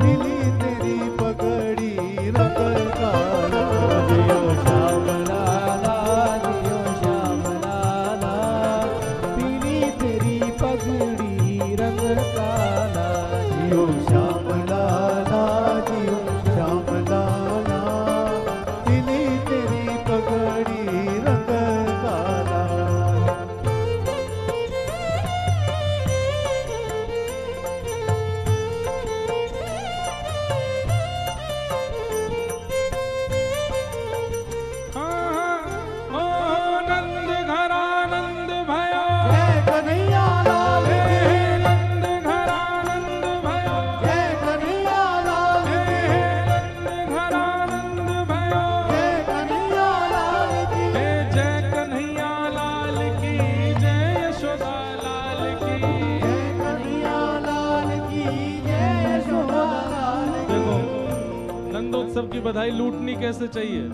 पीली तेरी पगड़ी रंग काला। हो जियो श्याम लाला, जियो श्याम लाला, पीली तेरी पगड़ी रंग काला। जियो श्याम लाला, जियो श्याम लाला, पीली तेरी पगड़ी रंग काला।
ओ नंद घरा नंद भयो
जय कन्हैया लाल की,
नंद घरा नंद भयो
जय कन्हैया लाल की,
नंद घरा नंद भयो
जय कन्हैया लाल की,
जय कन्हैया लाल की जय यशोदा लाल की
जय कन्हैया लाल की, जय यशोदा लाल की।
देखो नंदोत्सव की बधाई लूटनी कैसे चाहिए,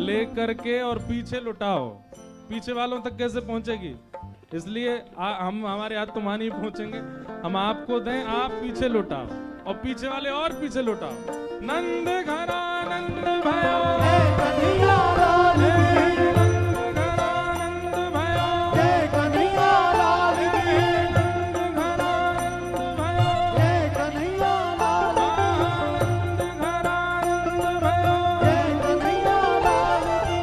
ले करके और पीछे लुटाओ, पीछे वालों तक कैसे पहुंचेगी। इसलिए हम हमारे हाथ तो वहां नहीं पहुंचेंगे, हम आपको दें, आप पीछे लुटाओ और पीछे वाले और पीछे लुटाओ। नंद घरा नंद भयो
जय कन्हैया लाल की,
नंद घरा नंद भयो
जय कन्हैया लाल की,
नंद घरा नंद भयो
जय कन्हैया लाल की,
नंद घरा नंद भयो
जय कन्हैया लाल की,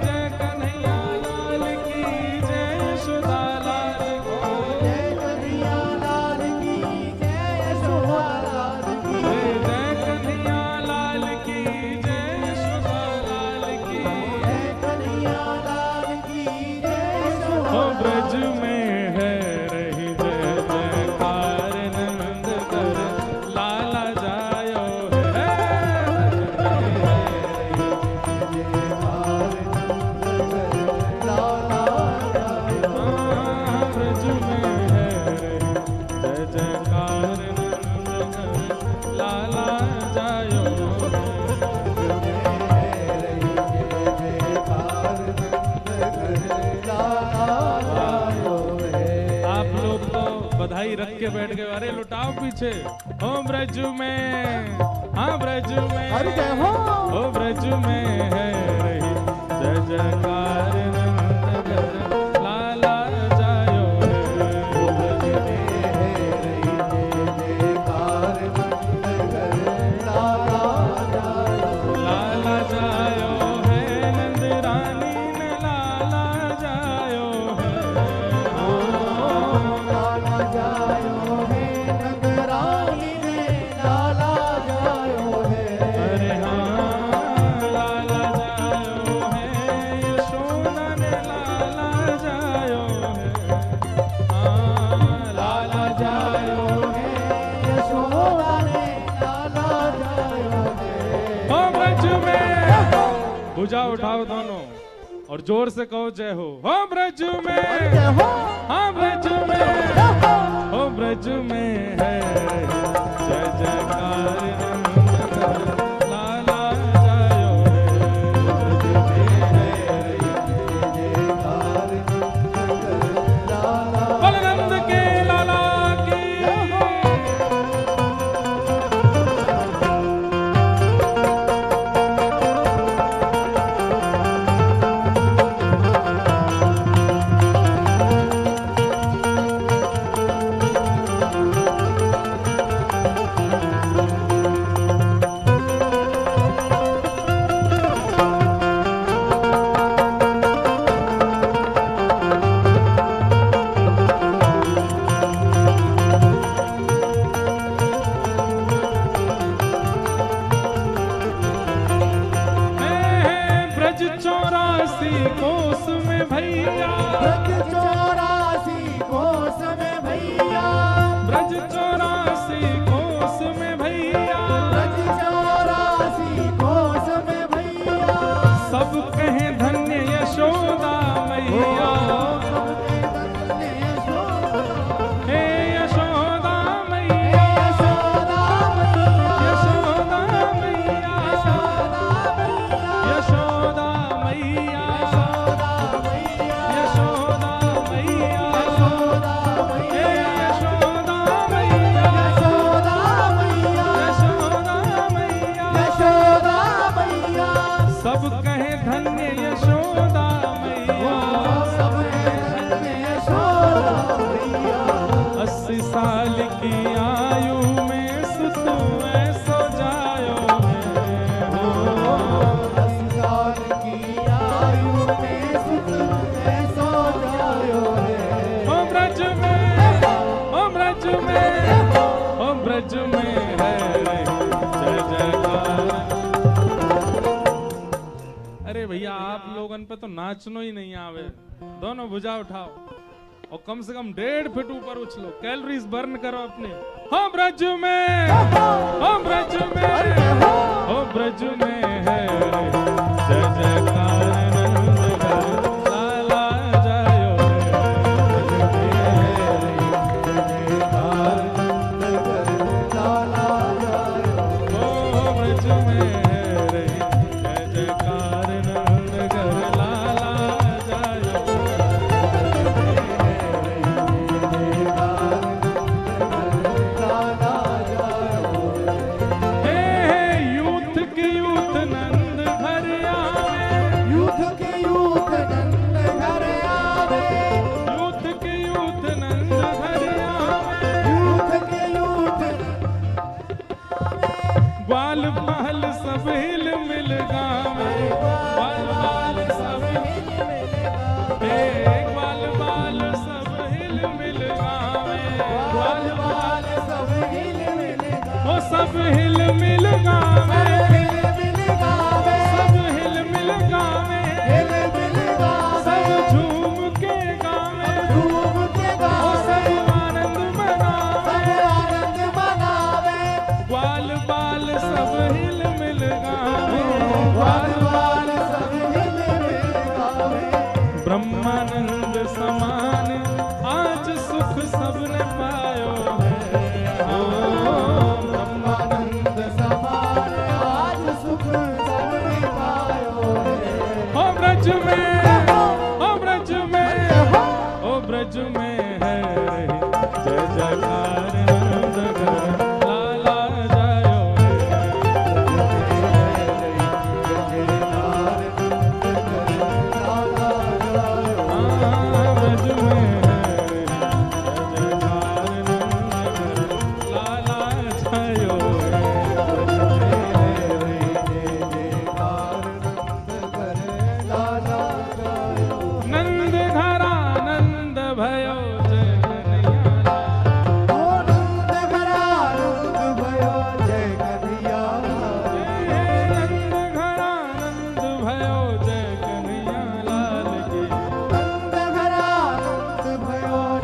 जय कन्हैया लाल की जय यशोदा लाल की
जय कन्हैया लाल की, जय यशोदा लाल की,
जय कन्हैया लाल की जय यशोदा लाल की बधाई रख के बैठ गए, अरे लुटाओ पीछे। ओ ब्रज में, हाँ ब्रज में,
हरि जय हो।
ओ ब्रज में है रही जय जयकार नंद घर लाला जायो है।
ओ ब्रज में है रही जय जयकार नंद घर लाला जायो।
लाला जायो है नंद रानी ने लाला जायो है।
लाला जायो है नंद रानी ने लाला जायो है।
अरे हाँ लाला जायो है यशोदा ने लाला जायो है। हाँ
लाला जायो है यशोदा ने लाला जायो है।
ओ ब्रज में भुजा उठाओ दोनों और जोर से कहो जय हो। हो ब्रज में,
जय हो।
हाँ ब्रज में, हो ब्रज में है जय जयकार नंद घर लाला जायो है। बलनंद के लाला की ब्रज 84 कोस में भैया,
ब्रज 84 कोस में भैया,
ब्रज 84 कोस में भैया,
ब्रज 84 कोस में भैया।
सब कहें धन्य यशोदा मैया। हे यशोदा मैया, यशोदा मैया, यशोदा मैया, यशोदा मैया, हे यशोदा मैया, यशोदा मैया, सब कहें धन्य यशोदा मैया। 80 साल की आयु में सुत ऐसो जायो है। ओ ब्रज में, ओ ब्रज में, ओ ब्रज में है जय जयकार। अरे भैया आप लोगन पे तो नाचनो ही नहीं आवे, दोनों भुजा उठाओ और कम से कम 1.5 फीट ऊपर उछलो, कैलोरीज बर्न करो अपने। हो ब्रज में, हो ब्रज में, हो ब्रज में है जय जयकार नंद घर लाला जायो है। ओ ब्रज में है रे जय जयकार नंद घर लाला जायो है। यूथ के यूथ नंद घर आवे,
यूथ के यूथ नंद घर आवे,
यूथ के यूथ नंद घर आवे।
यूथ के यूथ
ग्वाल बाल सब हिल मिल गावे, ग्वाल बाल सब हे ग्वाल बाल सब हिल मिल गावे, ग्वाल बाल
सब हिल मिल
ओ सब हिल मिल गावे,
हिल मिल गावे,
सब हिल मिल गावे,
हिल मिल गावे,
सब झूम के गावे,
झूम के
ओ
गावे,
सब आनंद मनावे,
सब आनंद मनावे।
ग्वाल बाल सब हिल मिल गावे,
ग्वाल बाल सब हिल मिल गावे।
ब्रह्मानंद समान आज सुख सबने पायो है।
ब्रह्मानंद समान आज सुख सबने पायो है।
ओ ब्रज में, ओ ब्रज में, ओ ब्रज में है जय जय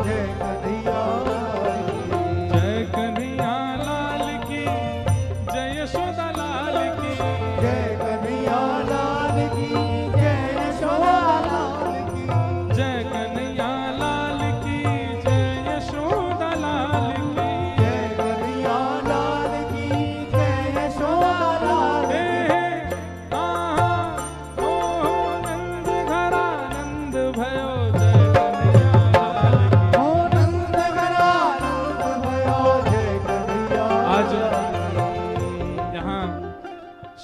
जय कन्हैया
जय कन्हैया लाल की, जय यशोदा लाल की,
जय कन्हैया लाल की, जय यशोदा लाल की,
जय कन्हैया लाल की, जय यशोदा लाल की,
जय कन्हैया लाल की, जय यशोदा लाल की।
नंद घरा नंद भयो, जय कन्हैया लाल की।
ओ नंद घरा नंद भयो, जय कन्हैया
आज
लाल
यहाँ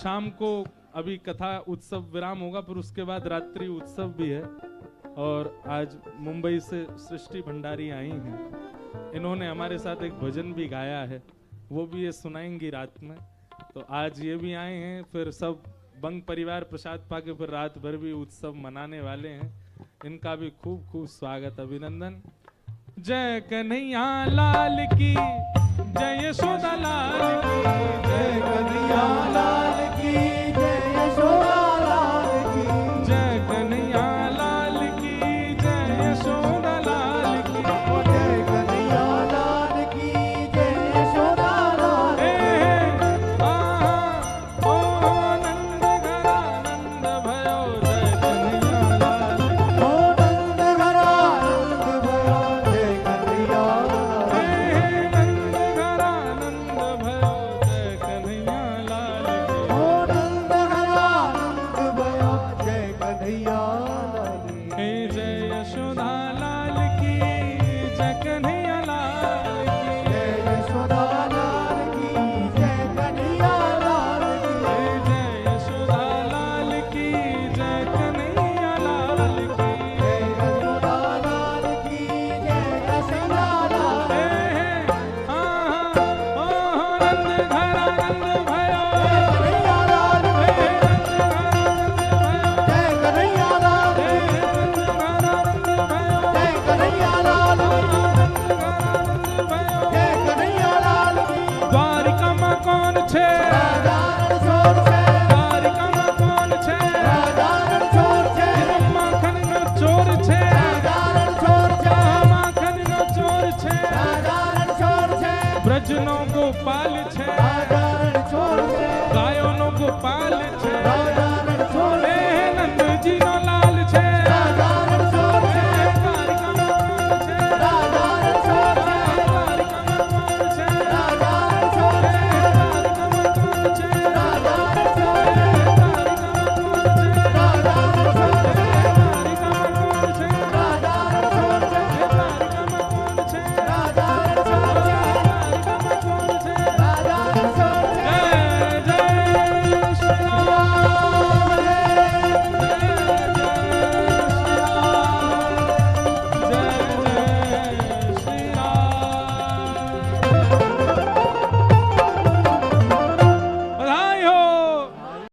शाम को अभी कथा उत्सव विराम होगा, फिर उसके बाद रात्रि उत्सव भी है। और आज मुंबई से सृष्टि भंडारी आई हैं, इन्होंने हमारे साथ एक भजन भी गाया है, वो भी ये सुनाएंगी रात में। तो आज ये भी आए हैं, फिर सब बंग परिवार प्रसाद पाके फिर रात भर भी उत्सव मनाने वाले हैं। इनका भी खूब खूब स्वागत, अभिनंदन। जय कन्हैया लाल की, जय यशोदा लाल की,
जय कन्हैया लाल की, जय यशोदा लाल की,
जय कन्हैया लाल की, जय यशोदा लाल की।
ओ जय कन्हैया लाल की, जय यशोदा लाल की।
ओ नंद घरा नंद भयो, जय कन्हैया लाल की।
ओ नंद घरा नंद भयो, जय कन्हैया लाल की।
नंद घरा नंद भयो, जय कन्हैया लाल की।
ओ नंद घरा नंद भयो, जय कन्हैया लाल की।
हे जय यशोदा लाल की, जय कन्हैया लाल की।
जय यशोदा लाल की, जय कन्हैया लाल की।
हे जय यशोदा लाल की, जय कन्हैया लाल की।
जय यशोदा लाल की, जय यशोदा लाल की।
नंद घरा नंद भयो,
कन्हैया लाल की, जय कन्हैया लाल की, जय कन्हैया लाल की, जय कन्हैया लाल की।
द्वारिका में कौन छे,
राधारण छोर छे,
द्वारिका में कौन छे,
राधारण छोर छे,
माखन नो चोर छे,
राधारण छोर छे,
माखन नो चोर छे,
राधारण छोर छे,
ब्रज नो गोपाल छे,